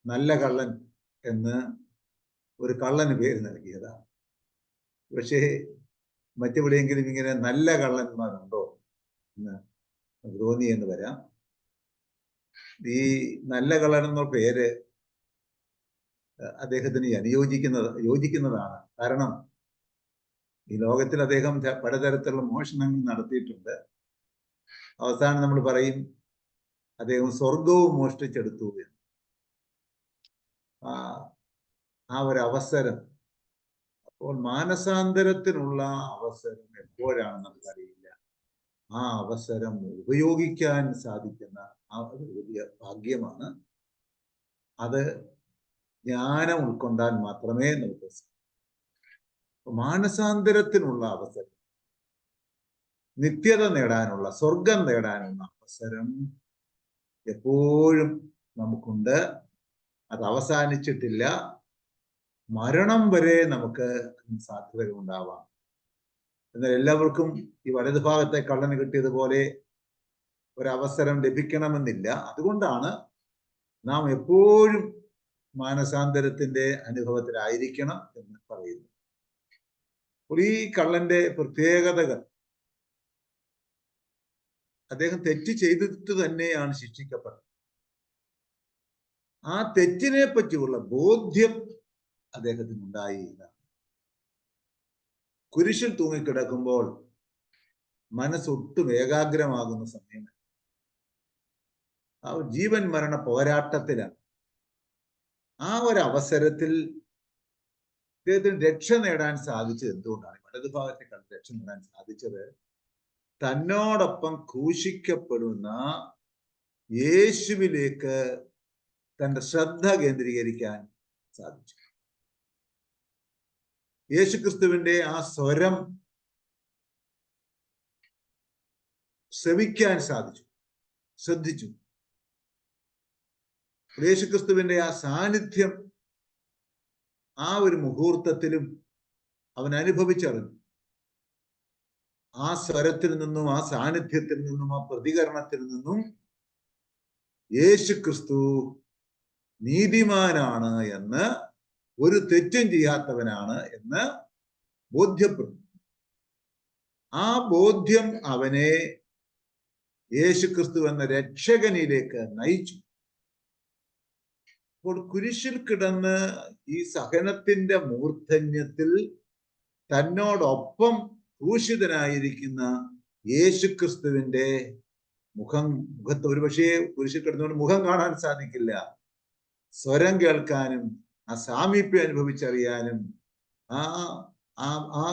നല്ല കള്ളൻ എന്ന് ഒരു കള്ളന് പേര് നൽകിയതാണ്. പക്ഷേ മറ്റെവിടെയെങ്കിലും ഇങ്ങനെ നല്ല കള്ളന്മാരുണ്ടോ എന്ന് തോന്നിയെന്ന് വരാം. ഈ നല്ല കള്ളൻ എന്ന പേര് അദ്ദേഹത്തിന് യോജിക്കുന്നതാണ്. കാരണം ഈ ലോകത്തിൽ അദ്ദേഹം പലതരത്തിലുള്ള മോഷണങ്ങൾ നടത്തിയിട്ടുണ്ട്. അവസാനം നമ്മൾ പറയും അദ്ദേഹം സ്വർഗവും മോഷ്ടിച്ചെടുത്തു എന്ന്. ആ ഒരു അവസരം, അപ്പോൾ മാനസാന്തരത്തിനുള്ള അവസരം എപ്പോഴാണെന്ന് നമുക്കറിയില്ല. ആ അവസരം ഉപയോഗിക്കാൻ സാധിക്കുന്ന ആ ഒരു വലിയ ഭാഗ്യമാണ്. അത് ജ്ഞാനം ഉൾക്കൊണ്ടാൽ മാത്രമേ നമുക്ക് മാനസാന്തരത്തിനുള്ള അവസരം, നിത്യത നേടാനുള്ള, സ്വർഗം നേടാനുള്ള അവസരം എപ്പോഴും നമുക്കുണ്ട്. അത് അവസാനിച്ചിട്ടില്ല. മരണം വരെ നമുക്ക് സാധ്യതകൾ ഉണ്ടാവാം. എന്നാൽ എല്ലാവർക്കും ഈ വലതുഭാഗത്തെ കള്ളന് കിട്ടിയതുപോലെ ഒരവസരം ലഭിക്കണമെന്നില്ല. അതുകൊണ്ടാണ് നാം എപ്പോഴും മാനസാന്തരത്തിന്റെ അനുഭവത്തിലായിരിക്കണം എന്ന് പറയുന്നു. അപ്പോൾ ഈ കള്ളന്റെ പ്രത്യേകതകൾ, അദ്ദേഹം തെറ്റ് ചെയ്തിട്ട് തന്നെയാണ് ശിക്ഷിക്കപ്പെട്ടത്. ആ തെറ്റിനെ പറ്റിയുള്ള ബോധ്യം അദ്ദേഹത്തിന് ഉണ്ടായില്ല. കുരിശിൽ തൂങ്ങിക്കിടക്കുമ്പോൾ മനസ്സൊട്ടും ഏകാഗ്രമാകുന്ന സമയം, ആ ജീവൻ മരണ പോരാട്ടത്തിലാണ്. ആ ഒരു അവസരത്തിൽ അദ്ദേഹത്തിന് രക്ഷ നേടാൻ സാധിച്ചത് എന്തുകൊണ്ടാണ്? വലതുഭാഗത്തെ കണ്ട് രക്ഷ നേടാൻ സാധിച്ചത് തന്നോടൊപ്പം ക്രൂശിക്കപ്പെടുന്ന യേശുവിലേക്ക് തന്റെ ശ്രദ്ധ കേന്ദ്രീകരിക്കാൻ സാധിച്ചു. യേശുക്രിസ്തുവിന്റെ ആ സ്വരം ശ്രവിക്കാൻ സാധിച്ചു, ശ്രദ്ധിച്ചു. യേശുക്രിസ്തുവിന്റെ ആ സാന്നിധ്യം ആ ഒരു മുഹൂർത്തത്തിലും അവൻ അനുഭവിച്ചറിഞ്ഞു. ആ സ്വരത്തിൽ നിന്നും, ആ സാന്നിധ്യത്തിൽ നിന്നും, ആ പ്രതികരണത്തിൽ നിന്നും യേശുക്രിസ്തു നീതിമാനാണ് എന്ന്, ഒരു തെറ്റും ചെയ്യാത്തവനാണ് എന്ന് ബോധ്യപ്പെടുന്നു. ആ ബോധ്യം അവനെ യേശുക്രിസ്തു എന്ന രക്ഷകനിലേക്ക് നയിച്ചു. അപ്പോൾ കുരിശിൽ കിടന്ന് ഈ സഹനത്തിന്റെ മൂർധന്യത്തിൽ തന്നോടൊപ്പം ക്രൂശിതനായിരിക്കുന്ന യേശുക്രിസ്തുവിന്റെ മുഖത്ത് ഒരുപക്ഷെ കുരിശിൽ കിടന്നുകൊണ്ട് മുഖം കാണാൻ സാധിക്കില്ല, സ്വരം കേൾക്കാനും ആ സാമീപ്യം അനുഭവിച്ചറിയാനും ആ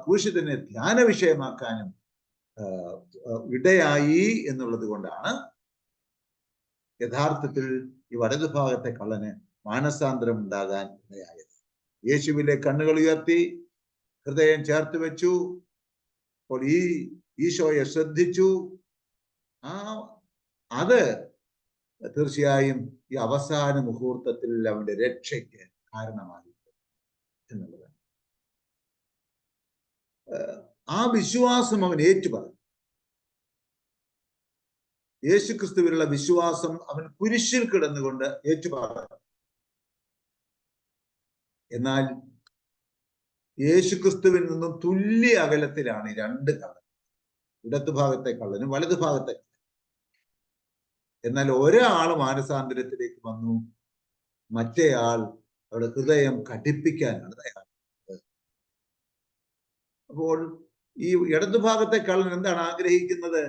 ക്രൂശിതനെ ധ്യാന വിഷയമാക്കാനും ഇടയായി എന്നുള്ളത് കൊണ്ടാണ് യഥാർത്ഥത്തിൽ ഈ വലതുഭാഗത്തെ കള്ളന് മാനസാന്തരം ഉണ്ടാകാൻ ഇടയായത്. യേശുവിലെ കണ്ണുകൾ ഉയർത്തി ഹൃദയം ചേർത്ത് വെച്ചു. അപ്പോൾ ഈ ഈശോയെ ശ്രദ്ധിച്ചു. അത് തീർച്ചയായും ഈ അവസാന മുഹൂർത്തത്തിൽ അവന്റെ രക്ഷയ്ക്ക് കാരണമായി എന്നുള്ളതാണ്. ആ വിശ്വാസം അവൻ ഏറ്റുപറഞ്ഞു. യേശുക്രിസ്തുവിലുള്ള വിശ്വാസം അവൻ കുരിശിൽ കിടന്നുകൊണ്ട് ഏറ്റുപറഞ്ഞു. എന്നാൽ യേശുക്രിസ്തുവിൽ നിന്നും തുല്യ അകലത്തിലാണ് ഈ രണ്ട് കള്ളൻ, ഇടത്തുഭാഗത്തെ കള്ളനും വലതുഭാഗത്തെ. എന്നാൽ ഒരാൾ മാനസാന്തരത്തിലേക്ക് വന്നു, മറ്റേ ആൾ അവിടെ ഹൃദയം കഠിപ്പിക്കാനാണ് തയ്യാറായത്. അപ്പോൾ ഈ ഇടതുഭാഗത്തെ കള്ളൻ എന്താണ് ആഗ്രഹിക്കുന്നത്?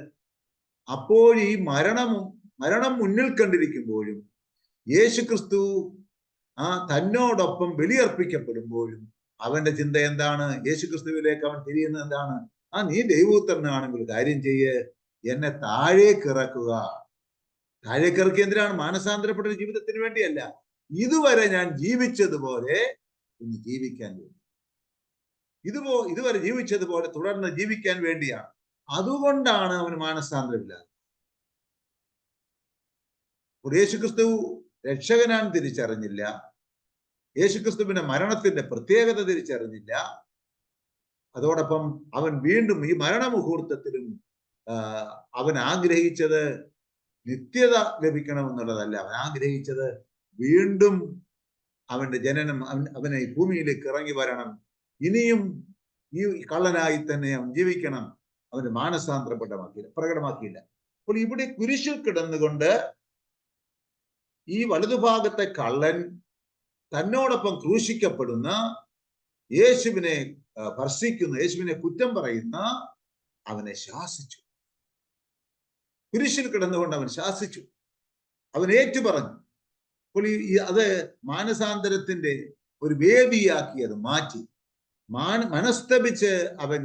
അപ്പോൾ ഈ മരണം മുന്നിൽ കണ്ടിരിക്കുമ്പോഴും യേശുക്രിസ്തു തന്നോടൊപ്പം ബലിയർപ്പിക്കപ്പെടുമ്പോഴും അവന്റെ ചിന്ത എന്താണ്? യേശുക്രിസ്തുവിലേക്ക് അവൻ തിരിയുന്നത് എന്താണ്? നീ ദൈവപുത്രനാണെങ്കിൽ കാര്യം ചെയ്യ്, എന്നെ താഴേക്ക് ഇറക്കുക. താഴേക്ക് ഇറക്കി എന്തിനാണ്? മാനസാന്തരപ്പെട്ട ജീവിതത്തിന് വേണ്ടിയല്ല, ഇതുവരെ ഞാൻ ജീവിച്ചതുപോലെ ഇന്ന് ജീവിക്കാൻ വേണ്ടി, ഇതുവരെ ജീവിച്ചതുപോലെ തുടർന്ന് ജീവിക്കാൻ വേണ്ടിയാണ്. അതുകൊണ്ടാണ് അവന് മാനസാന്തരമില്ലാതെ. യേശുക്രിസ്തു രക്ഷകനാൻ തിരിച്ചറിഞ്ഞില്ല, യേശുക്രിസ്തുവിന്റെ മരണത്തിന്റെ പ്രത്യേകത തിരിച്ചറിഞ്ഞില്ല. അതോടൊപ്പം അവൻ വീണ്ടും ഈ മരണമുഹൂർത്തത്തിലും അവൻ ആഗ്രഹിച്ചത് നിത്യത ലഭിക്കണമെന്നുള്ളതല്ല. അവൻ ആഗ്രഹിച്ചത് വീണ്ടും അവന്റെ ജനനം, അവനെ ഈ ഭൂമിയിലേക്ക് ഇറങ്ങി വരണം, ഇനിയും ഈ കള്ളനായി തന്നെ അവൻ ജീവിക്കണം. അവന് മാനസാന്തരം പ്രകടമാക്കിയില്ല. അപ്പോൾ ഇവിടെ കുരിശിൽ കിടന്നുകൊണ്ട് ഈ വലതുഭാഗത്തെ കള്ളൻ തന്നോടൊപ്പം ക്രൂശിക്കപ്പെടുന്ന യേശുവിനെ ഭർഷിക്കുന്ന, യേശുവിനെ കുറ്റം പറയുന്ന അവനെ ശാസിച്ചു. കുരിശിൽ കിടന്നുകൊണ്ട് അവൻ ശാസിച്ചു, അവൻ ഏറ്റുപറഞ്ഞു. അപ്പോൾ അത് മാനസാന്തരത്തിന്റെ ഒരു വേദിയാക്കി അത് മാറ്റി. മനസ്തപിച്ച് അവൻ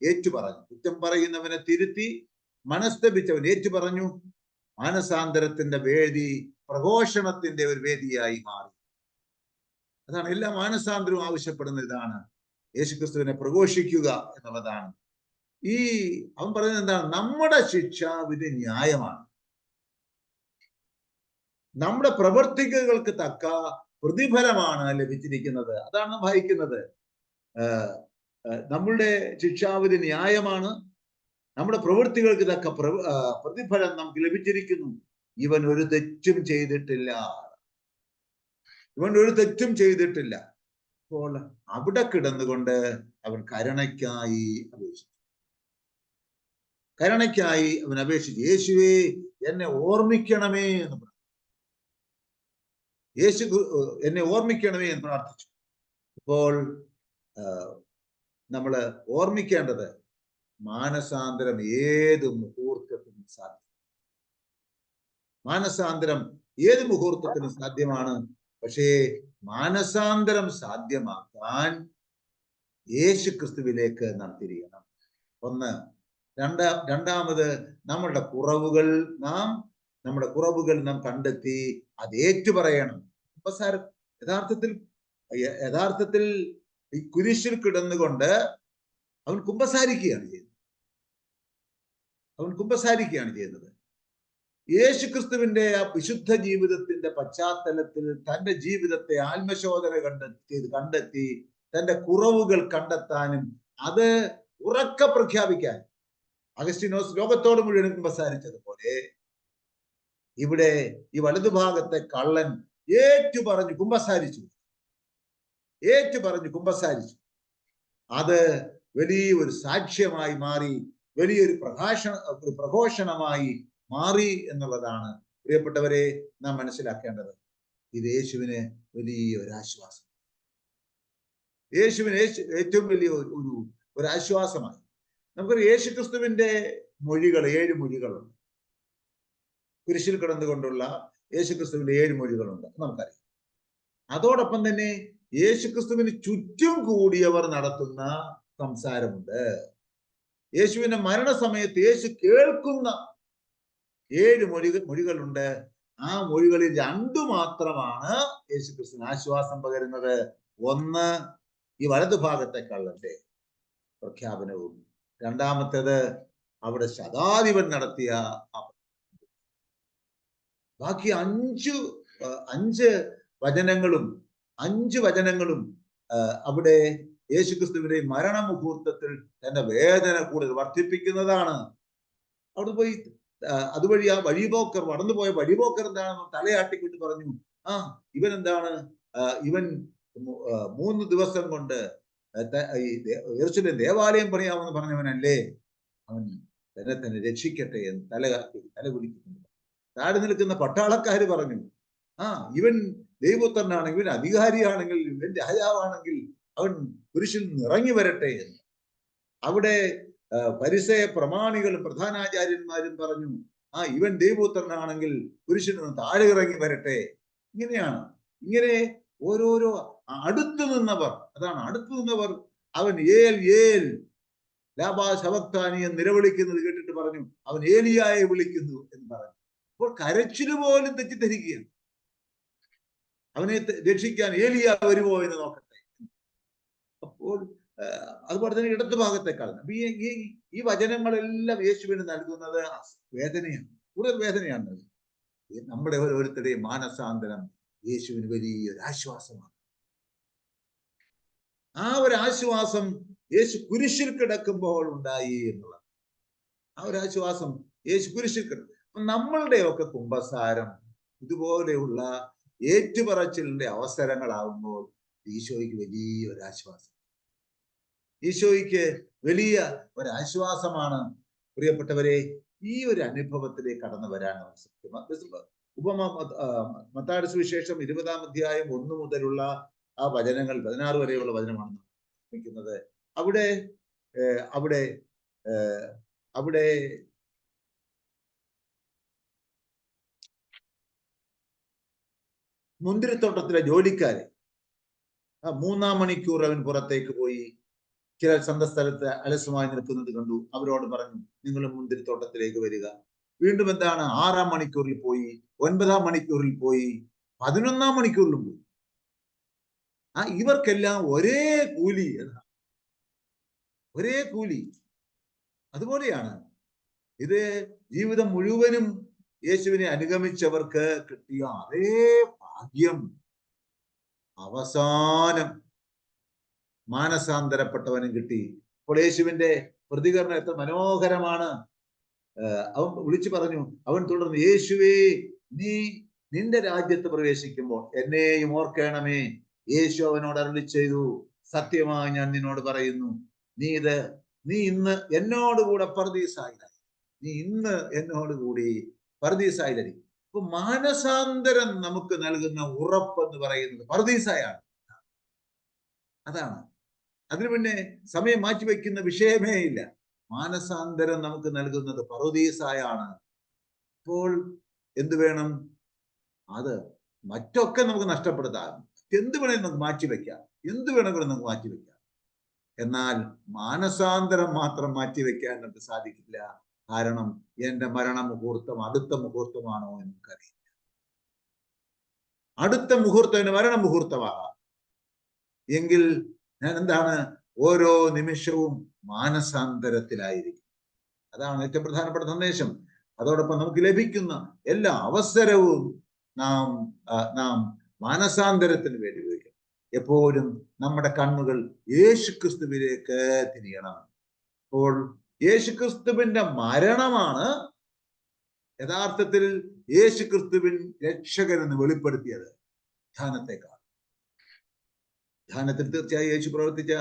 ഏറ്റുപറഞ്ഞു. കുറ്റം പറയുന്നവനെ തിരുത്തി മനസ്തപിച്ച് അവൻ ഏറ്റുപറഞ്ഞു. മാനസാന്തരത്തിന്റെ വേദി പ്രഘോഷണത്തിന്റെ ഒരു വേദിയായി മാറി. അതാണ് എല്ലാ മാനസാന്തരവും ആവശ്യപ്പെടുന്ന ഇതാണ്, യേശുക്രിസ്തുവിനെ പ്രഘോഷിക്കുക എന്നുള്ളതാണ്. അവൻ പറയുന്നത് എന്താണ്? നമ്മുടെ ശിക്ഷാവിധി ന്യായമാണ്, നമ്മുടെ പ്രവർത്തികൾക്ക് തക്ക പ്രതിഫലമാണ് ലഭിച്ചിരിക്കുന്നത്. അതാണ് വായിക്കുന്നത്. നമ്മളുടെ ശിക്ഷാവിധി ന്യായമാണ്, നമ്മുടെ പ്രവൃത്തികൾക്ക് തക്ക പ്രതിഫലം നമുക്ക് ലഭിച്ചിരിക്കുന്നു. ഇവൻ ഒരു തെറ്റും ചെയ്തിട്ടില്ല, ഇവൻ ഒരു തെറ്റും ചെയ്തിട്ടില്ല. അപ്പോൾ അവിടെ കിടന്നുകൊണ്ട് അവൻ കരുണയ്ക്കായി അപേക്ഷിച്ചു. കരുണയ്ക്കായി അവൻ അപേക്ഷിച്ചു. യേശുവേ, എന്നെ ഓർമ്മിക്കണമേ എന്ന് പറഞ്ഞു. യേശു എന്നെ ഓർമ്മിക്കണമേ എന്ന് പ്രാർത്ഥിച്ചു. അപ്പോൾ നമ്മൾ ഓർമ്മിക്കേണ്ടത് മാനസാന്തരം ഏത് മുഹൂർത്തത്തിനും സാധ്യം. മാനസാന്തരം ഏത് മുഹൂർത്തത്തിനും സാധ്യമാണ്. പക്ഷേ മാനസാന്തരം സാധ്യമാക്കാൻ യേശുക്രിസ്തുവിലേക്ക് നാം തിരിയണം. ഒന്ന്. രണ്ടാമത്, നമ്മുടെ കുറവുകൾ നാം കണ്ടെത്തി അത് ഏറ്റുപറയണം. ഉപസാരം യഥാർത്ഥത്തിൽ ഈ കുരിശിൽ കിടന്നുകൊണ്ട് അവൻ കുമ്പസാരിക്കുകയാണ് ചെയ്യുന്നത്. യേശുക്രിസ്തുവിന്റെ ആ വിശുദ്ധ ജീവിതത്തിന്റെ പശ്ചാത്തലത്തിൽ തന്റെ ജീവിതത്തെ ആത്മശോധന കണ്ടെത്തി തന്റെ കുറവുകൾ കണ്ടെത്താനും അത് ഉറക്കെ പ്രഖ്യാപിക്കാൻ അഗസ്റ്റിനോസ് ലോകത്തോട് മുഴുവൻ കുമ്പസാരിച്ചതുപോലെ ഇവിടെ ഈ വലതുഭാഗത്തെ കള്ളൻ ഏറ്റുപറഞ്ഞു കുമ്പസാരിച്ചു. അത് വലിയൊരു സാക്ഷ്യമായി മാറി, വലിയൊരു പ്രഘോഷണമായി മാറി എന്നുള്ളതാണ് പ്രിയപ്പെട്ടവരെ നാം മനസ്സിലാക്കേണ്ടത്. ഇത് യേശുവിന് വലിയൊരു ആശ്വാസം, യേശുവിന് ഏറ്റവും വലിയ ഒരു ആശ്വാസമായി. നമുക്കൊരു യേശുക്രിസ്തുവിന്റെ മൊഴികൾ 7 മൊഴികളുണ്ട്. കുരിശിൽ കിടന്നുകൊണ്ടുള്ള യേശുക്രിസ്തുവിന്റെ 7 മൊഴികളുണ്ട്, നമുക്കറിയാം. അതോടൊപ്പം തന്നെ യേശുക്രിസ്തുവിന് ചുറ്റും കൂടിയവർ നടത്തുന്ന സംസാരമുണ്ട്. യേശുവിന്റെ മരണസമയത്ത് യേശു കേൾക്കുന്ന 7 മൊഴികളുണ്ട്. ആ മൊഴികളിൽ 2 മാത്രമാണ് യേശുക്രിസ്തുവിന് ആശ്വാസം പകരുന്നത്. ഒന്ന്, ഈ വലതുഭാഗത്തെ കള്ളന്റെ പ്രഖ്യാപനവും, രണ്ടാമത്തേത് അവിടെ ശതാധിപൻ നടത്തിയ ബാക്കി 5 വചനങ്ങളും അവിടെ യേശുക്രിസ്തുവിന്റെ മരണമുഹൂർത്തത്തിൽ തന്റെ വേദന കൂടുതൽ വർദ്ധിപ്പിക്കുന്നതാണ്. അവിടെ പോയി അതുവഴി ആ വഴിപോക്കർ നടന്നുപോയ വഴിപോക്കർ എന്താണ് തലയാട്ടിക്കൊണ്ട് പറഞ്ഞു, ഇവൻ എന്താണ്, ഇവൻ 3 ദിവസം കൊണ്ട് യെരൂശലേം ദേവാലയം പണിയാമെന്ന് പറഞ്ഞവനല്ലേ, അവൻ തന്നെ രക്ഷിക്കട്ടെ എന്ന് തല കുലിക്കുന്നു. താഴെ നിൽക്കുന്ന പട്ടാളക്കാര് പറഞ്ഞു, ഇവൻ ദൈവപുത്രനാണെങ്കിൽ, ഇവൻ അധികാരിയാണെങ്കിൽ, ഇവൻ രാജാവാണെങ്കിൽ അവൻ കുരിശിൽ നിന്ന് ഇറങ്ങി വരട്ടെ എന്ന്. അവിടെ ഫരിസേയ പ്രമാണികളും പ്രധാനാചാര്യന്മാരും പറഞ്ഞു, ഇവൻ ദൈവപുത്രനാണെങ്കിൽ കുരിശിൽ നിന്ന് താഴെ ഇറങ്ങി വരട്ടെ. ഇങ്ങനെ ഓരോരോ അടുത്തു നിന്നവർ അവൻ ഏൽ ലാബാ ശബക്താനി എന്ന് നിലവിളിക്കുന്നത് കേട്ടിട്ട് പറഞ്ഞു, അവൻ ഏലിയായെ വിളിക്കുന്നു എന്ന് പറഞ്ഞു. അപ്പോൾ കരച്ചില് പോലും തെറ്റിദ്ധരിക്കുകയാണ്. അവനെ രക്ഷിക്കാൻ ഏലിയ വരുമോ എന്ന് നോക്കട്ടെ. അപ്പോൾ അതുപോലെ തന്നെ ഇടതു ഭാഗത്തെക്കാൾ ഈ വചനങ്ങളെല്ലാം യേശുവിന് നൽകുന്നത് വേദനയാണ്, കൂടുതൽ വേദനയാണ്. നമ്മുടെ ഓരോരുത്തരുടെയും മാനസാന്തരം യേശുവിന് വലിയൊരു ആശ്വാസമാണ്. ആ ഒരു ആശ്വാസം യേശു കുരിശിൽ കിടക്കുമ്പോൾ ഉണ്ടായി എന്നുള്ളത്. ആ ഒരു ആശ്വാസം യേശു കുരിശിൽ കിടക്കും. നമ്മളുടെയൊക്കെ കുമ്പസാരം ഇതുപോലെയുള്ള ഏറ്റുപറച്ചിലിന്റെ അവസരങ്ങളാവുമ്പോൾ ഈശോയ്ക്ക് വലിയൊരു ആശ്വാസം, ഈശോയ്ക്ക് വലിയ ഒരാശ്വാസമാണ്. പ്രിയപ്പെട്ടവരെ, ഈ ഒരു അനുഭവത്തിലേക്ക് കടന്നു വരാൻ നമുക്ക് സാധിക്കും. മത്തായിയുടെ സുവിശേഷം 20-ാം അധ്യായം 1 മുതലുള്ള ആ വചനങ്ങൾ 16 വരെയുള്ള വചനമാണ് നിർമ്മിക്കുന്നത്. അവിടെ അവിടെ അവിടെ മുന്തിരിത്തോട്ടത്തിലെ ജോലിക്കാരെ 3-ാം മണിക്കൂർ അവൻ പുറത്തേക്ക് പോയി ചില സ്വന്തസ്ഥലത്ത് അലസമായി നിൽക്കുന്നത് കണ്ടു. അവരോട് പറഞ്ഞു, നിങ്ങൾ മുന്തിരിത്തോട്ടത്തിലേക്ക് വരിക. വീണ്ടും എന്താണ്, 6-ാം മണിക്കൂറിൽ പോയി, 9-ാം മണിക്കൂറിൽ പോയി, 11-ാം മണിക്കൂറിലും പോയി. ഇവർക്കെല്ലാം ഒരേ കൂലി, ഒരേ കൂലി. അതുപോലെയാണ് ഇത് ജീവിതം മുഴുവനും യേശുവിനെ അനുഗമിച്ചവർക്ക് കിട്ടിയ അതേ ഭാഗ്യം. അവസാനം മാനസാന്തരപ്പെട്ടവനും കിട്ടി. അപ്പോൾ യേശുവിന്റെ പ്രതികരണം എത്ര മനോഹരമാണ്. അവൻ വിളിച്ചു പറഞ്ഞു, അവൻ തുടർന്ന്, യേശുവേ, നീ നിന്റെ രാജ്യത്ത് പ്രവേശിക്കുമ്പോൾ എന്നെയും ഓർക്കണമേ. യേശു അവനോട് അരുളി ചെയ്തു, സത്യമായി ഞാൻ നിന്നോട് പറയുന്നു, നീ ഇന്ന് എന്നോടുകൂടെ പർദീസായിലായി. നീ ഇന്ന് എന്നോടുകൂടി പർദീസായിലായി. അപ്പൊ മാനസാന്തരം നമുക്ക് നൽകുന്ന ഉറപ്പെന്ന് പറയുന്നത് പർദീസായാണ്. അതാണ്. അതിന് പിന്നെ സമയം മാറ്റിവെക്കുന്ന വിഷയമേ ഇല്ല. മാനസാന്തരം നമുക്ക് നൽകുന്നത് പറുദീസായാണ്. അപ്പോൾ എന്ത് വേണം? അത് മറ്റൊക്കെ നമുക്ക് നഷ്ടപ്പെടുത്താം, എന്ത് വേണമെങ്കിലും നമുക്ക് മാറ്റിവെക്കാം, എന്ത് വേണമെങ്കിലും നമുക്ക് മാറ്റിവെക്കാം. എന്നാൽ മാനസാന്തരം മാത്രം മാറ്റിവെക്കാൻ നമുക്ക് സാധിക്കില്ല. കാരണം എന്റെ മരണമുഹൂർത്തം അടുത്ത മുഹൂർത്തമാണോ എന്ന് നമുക്കറിയില്ല. അടുത്ത മുഹൂർത്തം എന്റെ മരണമുഹൂർത്തമാകാം. എങ്കിൽ ഞാൻ എന്താണ്, ഓരോ നിമിഷവും മാനസാന്തരത്തിലായിരിക്കും. അതാണ് ഏറ്റവും പ്രധാനപ്പെട്ട സന്ദേശം. അതോടൊപ്പം നമുക്ക് ലഭിക്കുന്ന എല്ലാ അവസരവും നാം മാനസാന്തരത്തിന് വേണ്ടി ഉപയോഗിക്കും. എപ്പോഴും നമ്മുടെ കണ്ണുകൾ യേശുക്രിസ്തുവിലേക്ക് തിരിയണം. അപ്പോൾ യേശുക്രിസ്തുവിന്റെ മരണമാണ് യഥാർത്ഥത്തിൽ യേശുക്രിസ്തുവിൻ രക്ഷകനെന്ന് വെളിപ്പെടുത്തിയത് ധ്യാനത്തെക്കാൾ. ധ്യാനത്തിൽ തീർച്ചയായും യേശു പ്രവർത്തിച്ച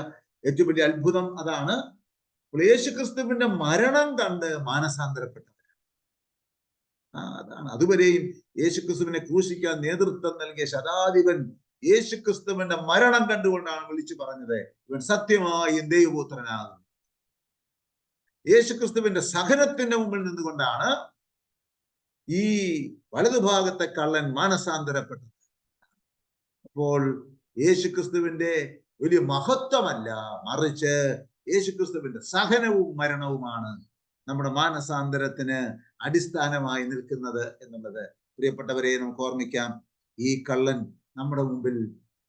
ഏറ്റവും വലിയ അത്ഭുതം അതാണ്. യേശുക്രിസ്തുവിന്റെ മരണം കണ്ട് മാനസാന്തരപ്പെട്ടവരാണ്. അതാണ്. അതുവരെയും യേശുക്രിസ്തുവിനെ ക്രൂശിക്കാൻ നേതൃത്വം നൽകിയ ശതാധിപൻ യേശുക്രിസ്തുവിന്റെ മരണം കണ്ടുകൊണ്ടാണ് വിളിച്ചു പറഞ്ഞത്, ഇവൻ സത്യമായും ദൈവപുത്രനാകുന്നു. യേശുക്രിസ്തുവിന്റെ സഹനത്തിന്റെ മുമ്പിൽ നിന്നുകൊണ്ടാണ് ഈ വലതുഭാഗത്തെ കള്ളൻ മാനസാന്തരപ്പെട്ടത്. അപ്പോൾ യേശുക്രിസ്തുവിന്റെ വലിയ മഹത്വമല്ല, മറിച്ച് യേശുക്രിസ്തുവിന്റെ സഹനവും മരണവുമാണ് നമ്മുടെ മാനസാന്തരത്തിന് അടിസ്ഥാനമായി നിൽക്കുന്നത് എന്നുള്ളത് പ്രിയപ്പെട്ടവരെ നമുക്ക് ഓർമ്മിക്കാം. ഈ കള്ളൻ നമ്മുടെ മുമ്പിൽ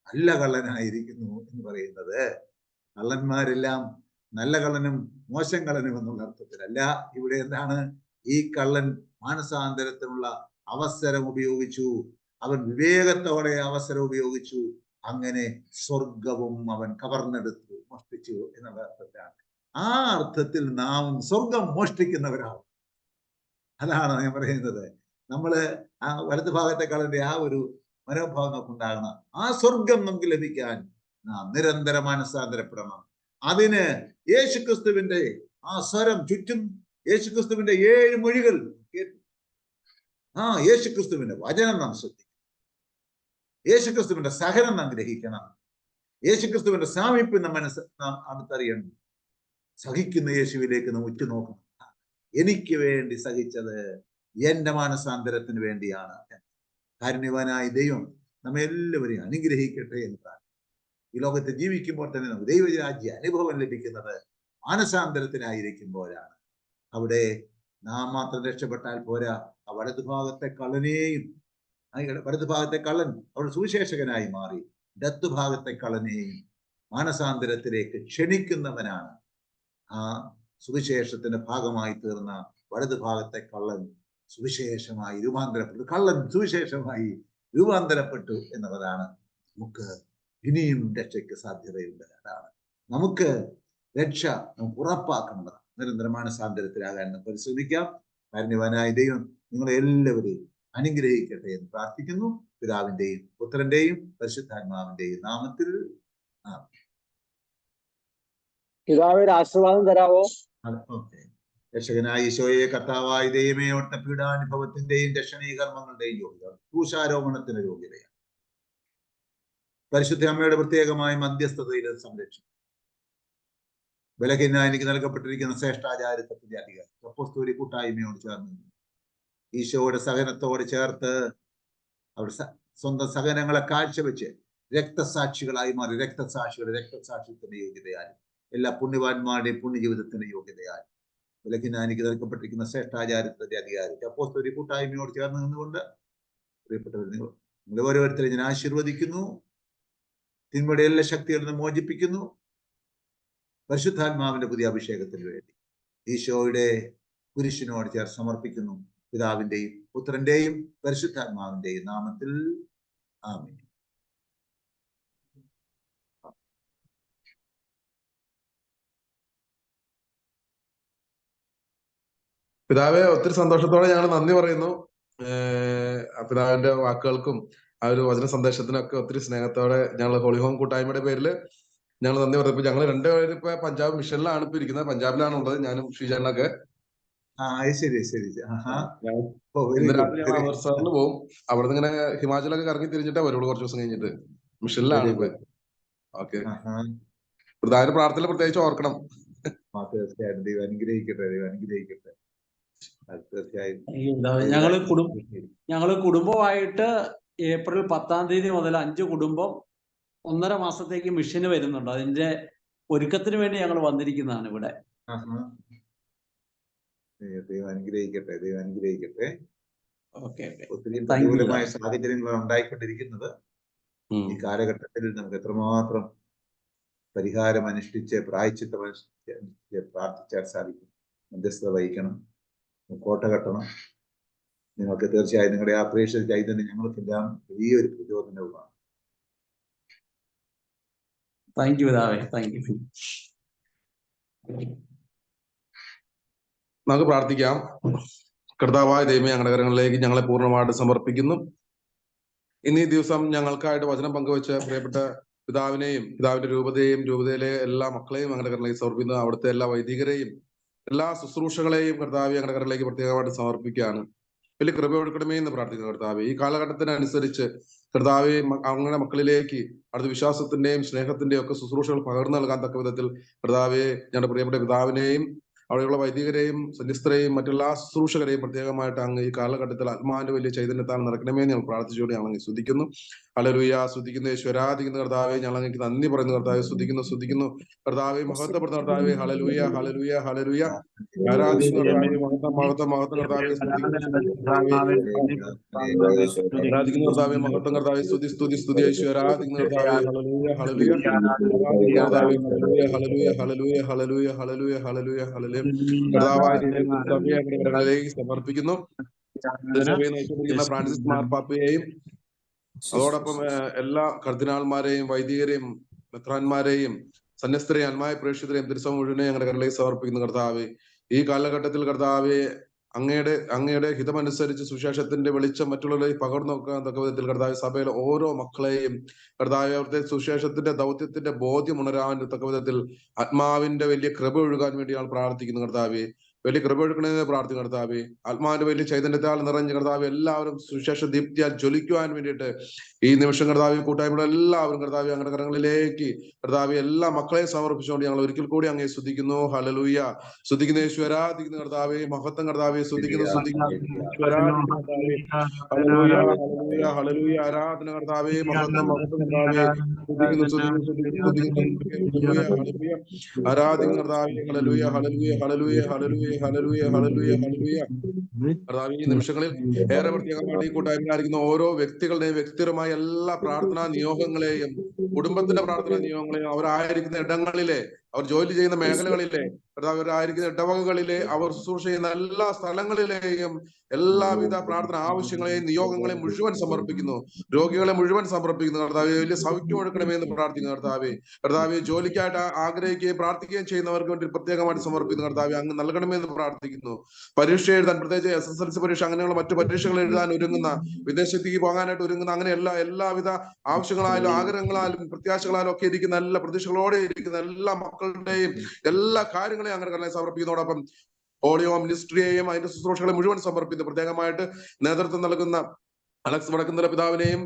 നല്ല കള്ളനായിരിക്കുന്നു എന്ന് പറയുന്നത് കള്ളന്മാരെല്ലാം നല്ല കള്ളനും മോശം കള്ളനും എന്നുള്ള അർത്ഥത്തിലല്ല. ഇവിടെ എന്താണ്, ഈ കള്ളൻ മാനസാന്തരത്തിനുള്ള അവസരം ഉപയോഗിച്ചു. അവൻ വിവേകത്തോടെ അവസരം ഉപയോഗിച്ചു. അങ്ങനെ സ്വർഗവും അവൻ കവർന്നെടുത്തു, മോഷ്ടിച്ചു എന്നുള്ള അർത്ഥത്തിലാണ്. ആ അർത്ഥത്തിൽ നാം സ്വർഗം മോഷ്ടിക്കുന്നവരാവും. അതാണ് ഞാൻ പറയുന്നത്. നമ്മള് ആ വലതു ഭാഗത്തെ കള്ളന്റെ ആ ഒരു മനോഭാവം നമുക്കുണ്ടാകണം. ആ സ്വർഗം നമുക്ക് ലഭിക്കാൻ നാം നിരന്തരം മാനസാന്തരപ്പെടണം. അതിന് യേശുക്രിസ്തുവിന്റെ ആ സ്വരം ചുറ്റും, യേശുക്രിസ്തുവിന്റെ 7 മൊഴികൾ കേട്ടു. യേശുക്രിസ്തുവിന്റെ വചനം നാം ശ്രദ്ധിക്കണം. യേശുക്രിസ്തുവിന്റെ സഹനം നാം ഗ്രഹിക്കണം. യേശുക്രിസ്തുവിന്റെ സാമീപ്യം നാം അടുത്തറിയണം. സഹിക്കുന്ന യേശുവിലേക്ക് നാം ഉറ്റുനോക്കണം. എനിക്ക് വേണ്ടി സഹിച്ചത് എന്റെ മാനസാന്തരത്തിന് വേണ്ടിയാണ്. കാരുണ്യവാനായ ദൈവം നമ്മെ എല്ലാവരെയും അനുഗ്രഹിക്കട്ടെ എന്ന് പ്രാർത്ഥിക്കുന്നു. ഈ ലോകത്ത് ജീവിക്കുമ്പോൾ തന്നെ നമുക്ക് ദൈവരാജ്യ അനുഭവം ലഭിക്കുന്നത് മാനസാന്തരത്തിനായിരിക്കുമ്പോഴാണ്. അവിടെ നാം മാത്രം രക്ഷപ്പെട്ടാൽ പോരാ, ആ വലതുഭാഗത്തെ കള്ളനെയും, വലതുഭാഗത്തെ കള്ളൻ അവിടെ സുവിശേഷകനായി മാറി ഇടത്തുഭാഗത്തെ കള്ളനെയും മാനസാന്തരത്തിലേക്ക് ക്ഷണിക്കുന്നവനാണ്. ആ സുവിശേഷത്തിന്റെ ഭാഗമായി തീർന്ന വലതുഭാഗത്തെ കള്ളൻ സുവിശേഷമായി രൂപാന്തരപ്പെട്ടു. കള്ളൻ സുവിശേഷമായി രൂപാന്തരപ്പെട്ടു എന്നുള്ളതാണ് നമുക്ക് ഇനിയും രക്ഷയ്ക്ക് സാധ്യതയുണ്ട്. അതാണ് നമുക്ക് രക്ഷ നമുക്ക് ഉറപ്പാക്കുന്നത്. നിരന്തരം മാനസാന്തരത്തിലാകാൻ നമുക്ക് പരിശ്രമിക്കാം. കാരുണ്യവാനായ ദൈവം നിങ്ങളെ എല്ലാവരെയും അനുഗ്രഹിക്കട്ടെ എന്ന് പ്രാർത്ഥിക്കുന്നു. പിതാവിന്റെയും പുത്രന്റെയും പരിശുദ്ധാത്മാവിന്റെയും നാമത്തിൽ. പിതാവ് ഒരു ആശീർവാദം തരാവോ? ഓക്കെ. രക്ഷകനായ ഈശോയെ കർത്താവായ ദൈവമേ, അവിടുത്തെ പീഡാനുഭവത്തിന്റെയും രക്ഷണീകർമ്മങ്ങളുടെയും യോഗ്യത ക്രൂശാരോപണത്തിന് യോഗ്യതയാണ്. പരിശുദ്ധ അമ്മയുടെ പ്രത്യേകമായ മധ്യസ്ഥതയിലും സംരക്ഷണം, ബലഹീന എനിക്ക് നൽകപ്പെട്ടിരിക്കുന്ന ശ്രേഷ്ഠാചാരിത്വത്തിന്റെ അധികാരം അപ്പോസ്തോലിക കൂട്ടായ്മയോട് ചേർന്ന് ഈശോയുടെ സഹനത്തോട് ചേർത്ത് അവിടെ സ്വന്തം സഹനങ്ങളെ കാഴ്ചവെച്ച് രക്തസാക്ഷികളായി മാറി രക്തസാക്ഷിത്വത്തിന്റെ യോഗ്യതയാലും എല്ലാ പുണ്യവാന്മാരുടെയും പുണ്യജീവിതത്തിന്റെ യോഗ്യതയാലും ബലഹീനാനിക്ക് നൽകപ്പെട്ടിരിക്കുന്ന ശ്രേഷ്ഠാചാരത്തിന്റെ അധികാരം അപ്പോസ്തോലിക കൂട്ടായ്മയോട് ചേർന്ന് നിന്നുകൊണ്ട് പ്രിയപ്പെട്ടവർ, നിങ്ങൾ ഓരോരുത്തരെ ഞാൻ ആശീർവദിക്കുന്നു. തിന്മയുടെ എല്ലാ ശക്തികളിൽ നിന്ന് മോചിപ്പിക്കുന്നു. പരിശുദ്ധാത്മാവിന്റെ പുതിയ അഭിഷേകത്തിന് വേണ്ടി ഈശോയുടെ കുരിശിനോട് ചേർത്ത് സമർപ്പിക്കുന്നു. പിതാവിന്റെയും പുത്രന്റെയും പരിശുദ്ധാത്മാവിന്റെയും നാമത്തിൽ ആമേൻ. പിതാവെ, ഒത്തിരി സന്തോഷത്തോടെ ഞങ്ങൾ നന്ദി പറയുന്നു. പിതാവിന്റെ വാക്കുകൾക്കും ആ ഒരു വചന സന്ദേശത്തിനൊക്കെ ഒത്തിരി സ്നേഹത്തോടെ ഞങ്ങൾ ഹോളി ഹോം കൂട്ടായ്മയുടെ പേരിൽ ഞങ്ങൾ നന്ദി പറയുന്നു. ഇപ്പൊ ഞങ്ങൾ രണ്ടുപേരും ഇപ്പൊ പഞ്ചാബ് മിഷനിലാണ് ഇപ്പൊ ഇരിക്കുന്നത്. പഞ്ചാബിലാണ് ഉള്ളത്, ഞാനും ഷീജാനൊക്കെ. ഇന്ന് രാത്രി ഞങ്ങൾ അമൃത്സറിൽ പോകും. അവിടെ നിന്ന് ഇങ്ങനെ ഹിമാചലൊക്കെ കറങ്ങി തിരിഞ്ഞിട്ടേ വരുള്ളൂ. കുറച്ച് ദിവസം കഴിഞ്ഞിട്ട് മിഷനിലാണ് ഇപ്പൊ. ഓക്കെ, പിതാവിന്റെ പ്രാർത്ഥന പ്രത്യേകിച്ച് ഓർക്കണം. തീർച്ചയായും ദൈവം അനുഗ്രഹിക്കട്ടെ, ദൈവം അനുഗ്രഹിക്കട്ടെ. ഞങ്ങള് കുടുംബമായിട്ട് ഏപ്രിൽ 10-ാം തീയതി മുതൽ 5 കുടുംബം 1.5 മാസത്തേക്ക് മിഷന് വരുന്നുണ്ട്. അതിന്റെ ഒരുക്കത്തിന് വേണ്ടി ഞങ്ങൾ വന്നിരിക്കുന്നതാണ് ഇവിടെ. ദൈവം അനുഗ്രഹിക്കട്ടെ, ദൈവം അനുഗ്രഹിക്കട്ടെ. ഓക്കെ, ഒത്തിരി പ്രതികൂലമായ സാഹചര്യങ്ങളാണ് ഉണ്ടായിക്കൊണ്ടിരിക്കുന്നത്. ഈ കാലഘട്ടത്തിൽ നമുക്ക് എത്രമാത്രം പരിഹാരം അനുഷ്ഠിച്ച് പ്രായശ്ചിത്തം അനുഷ്ഠിച്ച് പ്രാർത്ഥിച്ചാൽ സാധിക്കും. മധ്യസ്ഥത വഹിക്കണം, കോട്ട കെട്ടണം. നിങ്ങൾക്ക് തീർച്ചയായും നിങ്ങളുടെ ആ പ്രേക്ഷിത ചൈതന്യം ഞങ്ങൾക്കെല്ലാം വലിയൊരു പ്രചോദനവുമാണ്. താങ്ക് യു പിതാവേ, താങ്ക് യു. നമുക്ക് പ്രാർത്ഥിക്കാം. കർത്താവായ ദൈവമേ, ഞങ്ങളുടെ കരങ്ങളിലേക്ക് ഞങ്ങളെ പൂർണ്ണമായിട്ട് സമർപ്പിക്കുന്നു. ഇന്നീ ദിവസം ഞങ്ങൾക്കായിട്ട് വചനം പങ്കുവെച്ച പ്രിയപ്പെട്ട പിതാവിനെയും പിതാവിന്റെ രൂപതയിലെ എല്ലാ മക്കളെയും ഞങ്ങളുടെ കരങ്ങളിലേക്ക് സമർപ്പിക്കുന്നു. അവിടുത്തെ എല്ലാ വൈദികരെയും എല്ലാ ശുശ്രൂഷകളെയും കർത്താവ് ഞങ്ങളുടെ കരങ്ങളിലേക്ക് പ്രത്യേകമായിട്ട് സമർപ്പിക്കുകയാണ്. വലിയ കൃപ കൊടുക്കണമേ എന്ന് പ്രാർത്ഥിക്കുന്നു. കർത്താവ് ഈ കാലഘട്ടത്തിനനുസരിച്ച് കർത്താവ് അങ്ങനെ മക്കളിലേക്ക് അടുത്ത വിശ്വാസത്തിന്റെയും സ്നേഹത്തിന്റെയും ഒക്കെ ശുശ്രൂഷകൾ പകർന്നു നൽകാൻ തക്ക വിധത്തിൽ കർത്താവെ ഞങ്ങളുടെ പ്രിയപ്പെട്ട പിതാവിനെയും അവിടെയുള്ള വൈദികരെയും സന്യസ്തരെയും മറ്റെല്ലാ ശുശ്രൂഷകരെയും പ്രത്യേകമായിട്ട് അങ്ങ് ഈ കാലഘട്ടത്തിൽ ആത്മാവിന്റെ വലിയ ചൈതന്യത്താൽ നിറക്കണമേ ഞങ്ങൾ പ്രാർത്ഥിച്ചുകൊണ്ട് ഞങ്ങൾ അങ്ങ് സ്തുതിക്കുന്നു. ഹല്ലേലൂയ, സ്തുതിക്കുന്നു യേശുരാധിക്കുന്ന കർത്താവെ. ഞങ്ങൾ അങ്ങേക്ക് നന്ദി പറയുന്നു കർത്താവെ. സ്തുതിക്കുന്നു കർത്താവെ. മഹത്വപ്പെടുന്ന കർത്താവെ. ഹല്ലേലൂയ, ഹല്ലേലൂയ, ഹല്ലേലൂയ. ആരാധിക്കുന്ന കർത്താവെ. മഹത്വം കർത്താവെ. ആരാധിക്കുന്ന കർത്താവെ. മഹത്വം കർത്താവെ. സ്തുതി യേശു. ആരാധിക്കുന്ന കർത്താവെ. ഹല്ലേലൂയ, ഹല്ലേലൂയ. കർത്താവെ. ഹല്ലേലൂയ, ഹല്ലേലൂയ, ഹല്ലേലൂയ, ഹല്ലേലൂയ, ഹല്ലേലൂയ, ഹല്ലേലൂയ. കർത്താവായ സഭയെ സമർപ്പിക്കുന്നു. സഭയെ നയിച്ചുകൊണ്ടിരിക്കുന്ന ഫ്രാൻസിസ് മാർപ്പാപ്പയെയും അതോടൊപ്പം എല്ലാ കർദിനാൾമാരെയും വൈദികരെയും മെത്രാന്മാരെയും സന്യസ്തരെയും ആത്മായ പ്രേക്ഷിതരെയും തിരുസഭ മുഴുവനെ ഞങ്ങളുടെ കരങ്ങളിലേക്ക് സമർപ്പിക്കുന്നു കർത്താവെ. ഈ കാലഘട്ടത്തിൽ കർത്താവെ അങ്ങയുടെ ഹിതമനുസരിച്ച് സുവിശേഷത്തിന്റെ വെളിച്ചം മറ്റുള്ളവരെ പകർന്നു നോക്കാൻ തക്ക വിധത്തിൽ കർത്താവ് സഭയിലെ ഓരോ മക്കളെയും കർത്താവ് അവിടുത്തെ സുവിശേഷത്തിന്റെ ദൗത്യത്തിന്റെ ബോധ്യം ഉണരാൻ തക്ക വിധത്തിൽ ആത്മാവിന്റെ വലിയ കൃപ ഒഴുകാൻ വേണ്ടി ഞങ്ങൾ പ്രാർത്ഥിക്കുന്നു കർത്താവെ. വലിയ കൃപ ഒഴുകണമെന്ന് പ്രാർത്ഥിക്കുന്നു കർത്താവെ. ആത്മാവിന്റെ വലിയ ചൈതന്യത്താൽ നിറഞ്ഞ കർത്താവ് എല്ലാവരും സുവിശേഷ ദീപ്തിയാൽ ജ്വലിക്കുവാൻ വേണ്ടിയിട്ട് ഈ നിമിഷം കർത്താവ് കൂട്ടായ്മയുടെ എല്ലാവരും കർത്താവ് ഞങ്ങളുടെ കരങ്ങളിലേക്ക് കർത്താവ് എല്ലാ മക്കളെയും സമർപ്പിച്ചുകൊണ്ട് ഞങ്ങൾ ഒരിക്കൽ കൂടി അങ്ങേ സ്തുതിക്കുന്നു. ഹല്ലേലൂയ. സ്തുതിക്കുന്ന യേശു. ആരാധിക്കുന്ന കർത്താവെ. മഹത്വം കർത്താവെ. സ്തുതിക്കുന്നു ഹല്ലേലൂയ, ഹല്ലേലൂയ, ഹല്ലേലൂയ. ആരാധന കർത്താവെ. മഹത്വം കർത്താവെ. സ്തുതിക്കുന്നു ആരാധിക്കുന്ന കർത്താവെ. ഹല്ലേലൂയ, ഹല്ലേലൂയ, ഹല്ലേലൂയ, ഹല്ലേലൂയ, ഹല്ലേലൂയ, ഹല്ലേലൂയ, ഹല്ലേലൂയ. കർത്താവെ, ഈ നിമിഷങ്ങളിൽ ഏറെ പ്രത്യേകമായിട്ട് ഈ കൂട്ടായ്മയിലായിരിക്കുന്ന ഓരോ വ്യക്തികളുടെയും വ്യക്തിപരമായ എല്ലാ പ്രാർത്ഥനാ നിയോഗങ്ങളെയും കുടുംബത്തിന്റെ പ്രാർത്ഥനാ നിയോഗങ്ങളെയും അവരായിരിക്കുന്ന ഇടങ്ങളിലെ അവർ ജോലി ചെയ്യുന്ന മേഖലകളിലെ അവരായിരിക്കുന്ന ഇടവകകളിലെ അവർ ശുശ്രൂഷ ചെയ്യുന്ന എല്ലാ സ്ഥലങ്ങളിലെയും എല്ലാവിധ പ്രാർത്ഥന ആവശ്യങ്ങളെയും നിയോഗങ്ങളെയും മുഴുവൻ സമർപ്പിക്കുന്നു. രോഗികളെ മുഴുവൻ സമർപ്പിക്കുന്നു കർത്താവെ. വലിയ സൗഖ്യം കൊടുക്കണമേ എന്ന് പ്രാർത്ഥിക്കുന്നു കർത്താവെ. ജോലിക്കായിട്ട് ആഗ്രഹിക്കുകയും പ്രാർത്ഥിക്കുകയും ചെയ്യുന്നവർക്ക് വേണ്ടി പ്രത്യേകമായിട്ട് സമർപ്പിക്കുന്നു കർത്താവെ. അങ്ങ് നൽകണമേ എന്ന് പ്രാർത്ഥിക്കുന്നു. പരീക്ഷ എഴുതാൻ, പ്രത്യേകിച്ച് SSLC പരീക്ഷ അങ്ങനെയുള്ള മറ്റു പരീക്ഷകൾ എഴുതാൻ ഒരുങ്ങുന്ന, വിദേശത്തേക്ക് പോകാനായിട്ട് ഒരുങ്ങുന്ന, അങ്ങനെ എല്ലാവിധ ആവശ്യങ്ങളായാലും ആഗ്രഹങ്ങളാലും പ്രത്യാശകളാലും ഒക്കെ ഇരിക്കുന്ന എല്ലാ പ്രതീക്ഷകളോടെ ഇരിക്കുന്ന എല്ലാ മക്കളുടെയും എല്ലാ കാര്യങ്ങളെയും അങ്ങനെ സമർപ്പിക്കുന്നതോടൊപ്പം ഓഡിയോ മിനിസ്ട്രിയെയും അതിന്റെ ശുശ്രൂഷകളെ മുഴുവൻ സമർപ്പിക്കുന്നു. പ്രത്യേകമായിട്ട് നേതൃത്വം നൽകുന്ന അലക്സ് വടക്കുന്തല പിതാവിനെയും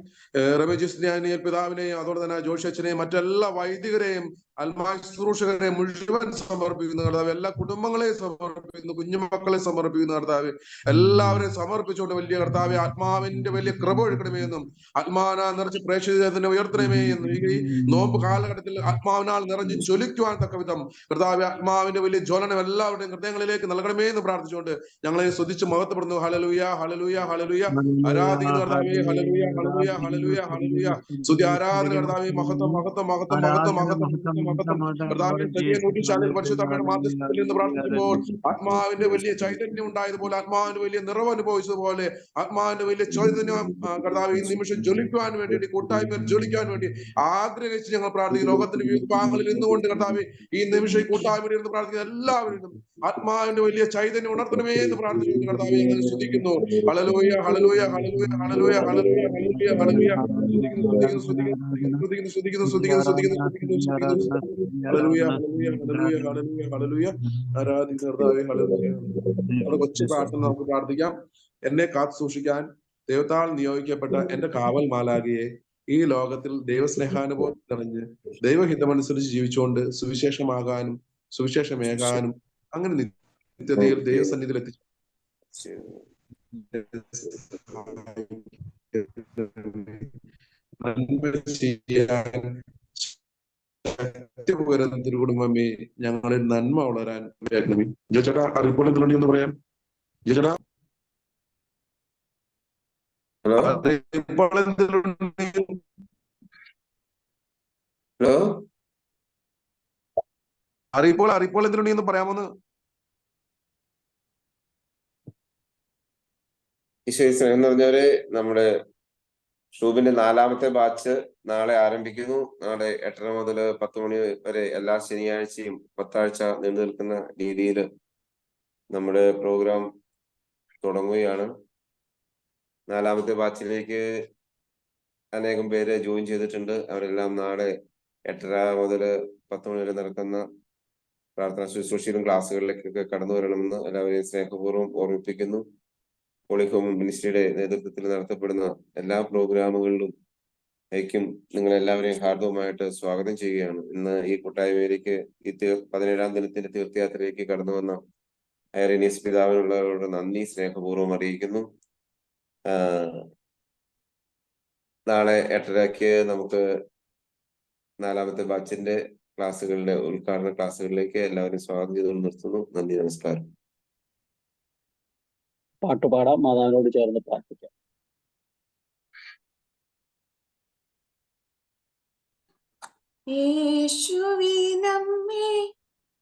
റമേജ് ഡാനിയേൽ പിതാവിനെയും അതുപോലെ തന്നെ ജോഷി അച്ഛനെയും മറ്റെല്ലാ വൈദികരെയും അൽമായ ശുശ്രൂഷകരെ മുഴുവൻ സമർപ്പിക്കുന്നു കർത്താവ്. എല്ലാ കുടുംബങ്ങളെയും സമർപ്പിക്കുന്നു, കുഞ്ഞുമക്കളെ സമർപ്പിക്കുന്നു കർത്താവ്. എല്ലാവരെയും സമർപ്പിച്ചുകൊണ്ട് വലിയ കർത്താവ് ആത്മാവിന്റെ വലിയ കൃപ ഒഴുക്കണമേ എന്നും ആത്മാവിനാൽ നിറച്ച് പ്രേക്ഷിതനെ ഉയർത്തണമേ എന്നും ഈ നോമ്പ് കാലഘട്ടത്തിൽ ആത്മാവിനാൽ നിറഞ്ഞ് ജ്വലിക്കുവാൻ തക്ക വിധം കർത്താവ് ആത്മാവിന്റെ വലിയ ജ്വലനം എല്ലാവരുടെയും ഹൃദയങ്ങളിലേക്ക് നൽകണമേ എന്ന് പ്രാർത്ഥിച്ചുകൊണ്ട് ഞങ്ങളെ സ്തുതിച്ച് മഹത്വപ്പെടുന്നു. ഹല്ലേലൂയ, ഹല്ലേലൂയ, ഹല്ലേലൂയ. ആരാധിക്കുന്ന കർത്താവേ, ഹല്ലേലൂയ, ഹല്ലേലൂയ, ഹല്ലേലൂയ, ഹല്ലേലൂയ. സ്തുതി, ആരാധന കർത്താവേ, മഹത്വം, മഹത്വം, മഹത്വം, മഹത്വം, മഹത്വം, മഹത്വം കർത്താവേ. ചെറിയ നൂറ്റിശാലിൽ പരിശുദ്ധമ്മയുടെ മാധ്യസ്ഥത്തിൽ നിന്ന് പ്രാർത്ഥിക്കുമ്പോൾ ആത്മാവിന്റെ വലിയ ചൈതന്യം ഉണ്ടായതുപോലെ, ആത്മാവിന്റെ വലിയ നിറവ് അനുഭവിച്ചതുപോലെ ആത്മാവിന്റെ വലിയ ചൈതന്യം കർത്താവ് ഈ നിമിഷം ജ്വലിക്കുവാൻ വേണ്ടി, കൂട്ടായ്മയിൽ ജ്വലിക്കാൻ വേണ്ടി ആഗ്രഹിച്ച് ഞങ്ങൾ പ്രാർത്ഥിക്കും. ലോകത്തിന്റെ വിവിധ ഭാഗങ്ങളിൽ നിന്നുകൊണ്ട് കർത്താവ് ഈ നിമിഷം ഈ കൂട്ടായ്മയിൽ നിന്ന് പ്രാർത്ഥിക്കുന്ന എല്ലാവരും ആത്മാവിന്റെ വലിയ ചൈതന്യം ഉണർത്തണമേ എന്ന് പ്രാർത്ഥിച്ചുകൊണ്ട് കർത്താവെ ഞങ്ങൾ സ്തുതിക്കുന്നു. ഹല്ലേലൂയ, ഹല്ലേലൂയ, ഹല്ലേലൂയ, ഹല്ലേലൂയ, ഹല്ലേലൂയ, ഹല്ലേലൂയ, ഹല്ലേലൂയ. സ്തുതിക്കുന്നു, സ്തുതിക്കുന്നു, സ്തുതിക്കുന്നു, സ്തുതിക്കുന്നു, സ്തുതിക്കുന്നു, സ്തുതിക്കുന്നു, സ്തുതിക്കുന്നു, സ്തുതിക്കുന്നു. ഹല്ലേലൂയ, ഹല്ലേലൂയ, ഹല്ലേലൂയ, ഹല്ലേലൂയ, ഹല്ലേലൂയ. ആരാധിക്കുന്ന കർത്താവേ, ഹല്ലേലൂയ. നമ്മുടെ കൊച്ചു പ്രാർത്ഥന നമുക്ക് പ്രാർത്ഥിക്കാം. എന്നെ കാത്തു സൂക്ഷിക്കാൻ ദൈവത്താൽ നിയോഗിക്കപ്പെട്ട എന്റെ കാവൽ മാലാഖയെ ഈ ലോകത്തിൽ ദൈവസ്നേഹാനുഭവം തെളിഞ്ഞ് ദൈവഹിതമനുസരിച്ച് ജീവിച്ചുകൊണ്ട് സുവിശേഷമാകാനും സുവിശേഷമേകാനും അങ്ങനെ നിത്യതയിൽ ദൈവസന്നിധിയിൽ എത്തിച്ചു തിരുകുടുംബമേ ഞങ്ങളിൽ നന്മ വളരാൻ ചേട്ടാ അറിയിപ്പോൾ എന്തുകൊണ്ട് എന്ന് പറയാം. ചേട്ടാ ഹലോ ഹലോ അറിയിപ്പോൾ എന്തിനുണ്ടെന്ന് പറയാമെന്ന്. ഈശോയിൽ സ്നേഹം നിറഞ്ഞവരെ, നമ്മുടെ ഷൂബിന്റെ 4ാമത്തെ ബാച്ച് നാളെ ആരംഭിക്കുന്നു. നാളെ 8:30 മുതൽ 10 മണി വരെ എല്ലാ ശനിയാഴ്ചയും 10 ആഴ്ച നീണ്ടു നിൽക്കുന്ന രീതിയിൽ നമ്മുടെ പ്രോഗ്രാം തുടങ്ങുകയാണ്. 4ാമത്തെ ബാച്ചിലേക്ക് അനേകം പേര് ജോയിൻ ചെയ്തിട്ടുണ്ട്. അവരെല്ലാം നാളെ 8:30 മുതൽ 10 മണി വരെ നടക്കുന്ന പ്രാർത്ഥനാ ശുശ്രൂഷയിലും ക്ലാസ്സുകളിലേക്കൊക്കെ കടന്നു വരണമെന്ന് എല്ലാവരെയും സ്നേഹപൂർവ്വം ഓർമ്മിപ്പിക്കുന്നു. ഹോളിഹോം മിനിസ്ട്രിയുടെ നേതൃത്വത്തിൽ നടത്തപ്പെടുന്ന എല്ലാ പ്രോഗ്രാമുകളിലും ക്കും നിങ്ങളെല്ലാവരെയും ഹാർദവുമായിട്ട് സ്വാഗതം ചെയ്യുകയാണ്. ഇന്ന് ഈ കൂട്ടായ്മയിലേക്ക് ഈ 17ാം ദിനത്തിന്റെ തീർത്ഥയാത്രയിലേക്ക് കടന്നു വന്ന ഐറേനിയസ് പിതാവിനുള്ളവരുടെ നന്ദി സ്നേഹപൂർവ്വം അറിയിക്കുന്നു. നാളെ 8:30-ക്ക് നമുക്ക് 4ാമത്തെ ബാച്ചിന്റെ ക്ലാസ്സുകളുടെ ഉദ്ഘാടന ക്ലാസ്സുകളിലേക്ക് എല്ലാവരും സ്വാഗതം ചെയ്തുകൊണ്ട് നിർത്തുന്നു. നന്ദി, നമസ്കാരം. പാട്ടുപാടാം, മാതാവിനോട് ചേർന്ന് പ്രാർത്ഥിക്കാം. യേശുവിനമ്മേ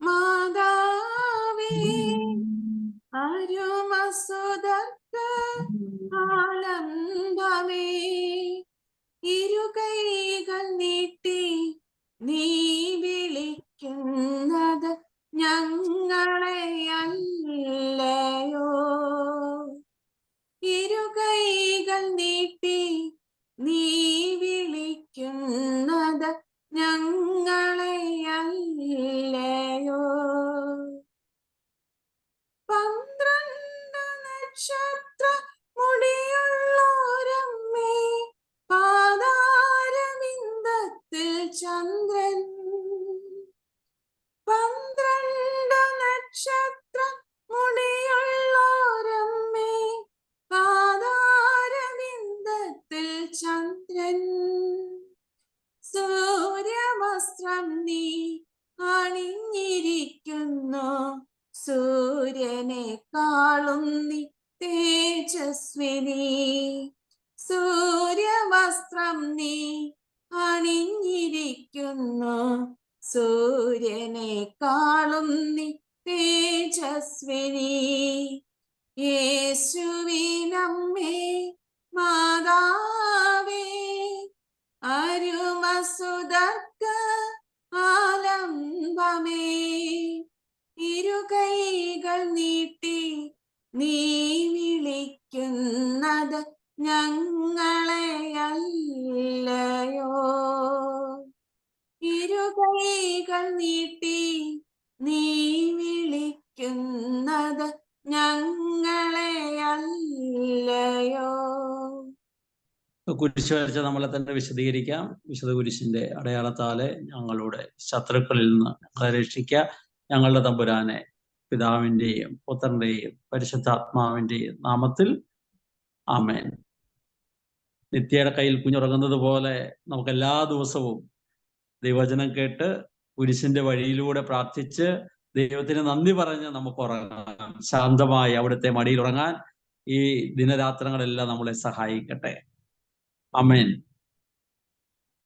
മാതാവേ, അരുമസുതർക്ക് ആലംബമേ, ഇരുകൈകൾ നീട്ടി നീ വിളിക്കുന്നത് ഞങ്ങളെയല്ലയോ? ഇരുകൈകൾ നീട്ടി നീ വിളിക്കുന്നത് ഞങ്ങളെയല്ലയോ? 12 നക്ഷത്ര മുടിയുള്ളോരമ്മേ, പാതാരവിന്ദത്തിൽ ചന്ദ്രൻ. 12 നക്ഷത്ര മുടിയുള്ളോരമ്മേ, പാതാരവിന്ദത്തിൽ ചന്ദ്രൻ. സൂര്യവസ്ത്രം നീ അണിഞ്ഞിരിക്കുന്നു, സൂര്യനെക്കാളും നീ തേജസ്വിനി. സൂര്യവസ്ത്രം നീ അണിഞ്ഞിരിക്കുന്നു, സൂര്യനെക്കാളും നീ തേജസ്വിനി. യേശുവിനമ്മേ മാതാവേ, അരുമസുതർക്ക് ആലംബമേ, ഇരുകൈകൾ നീട്ടി നീ വിളിക്കുന്നത് ഞങ്ങളെയല്ലയോ? ഇരുകൈകൾ നീട്ടി നീ വിളിക്കുന്നത് ഞങ്ങളെ അല്ലയോ. കുരിശ് വരച്ച് നമ്മളെ തന്നെ വിശദീകരിക്കാം. വിശുദ്ധ കുരിശിന്റെ അടയാളത്താലെ ഞങ്ങളുടെ ശത്രുക്കളിൽ നിന്ന് ഞങ്ങളെ രക്ഷിക്കുക. ഞങ്ങളുടെ തമ്പുരാനെ, പിതാവിന്റെയും പുത്രന്റെയും പരിശുദ്ധാത്മാവിന്റെയും നാമത്തിൽ ആമേൻ. നിത്യയുടെ കയ്യിൽ കുഞ്ഞുറങ്ങുന്നത് പോലെ നമുക്ക് എല്ലാ ദിവസവും ദൈവവചനം കേട്ട് കുരിശിന്റെ വഴിയിലൂടെ പ്രാർത്ഥിച്ച് ദൈവത്തിന് നന്ദി പറഞ്ഞ് നമുക്ക് ഉറങ്ങാം. ശാന്തമായി അവിടുത്തെ മടിയിൽ ഉറങ്ങാൻ ഈ ദിനരാത്രങ്ങളെല്ലാം നമ്മളെ സഹായിക്കട്ടെ. ആമേൻ.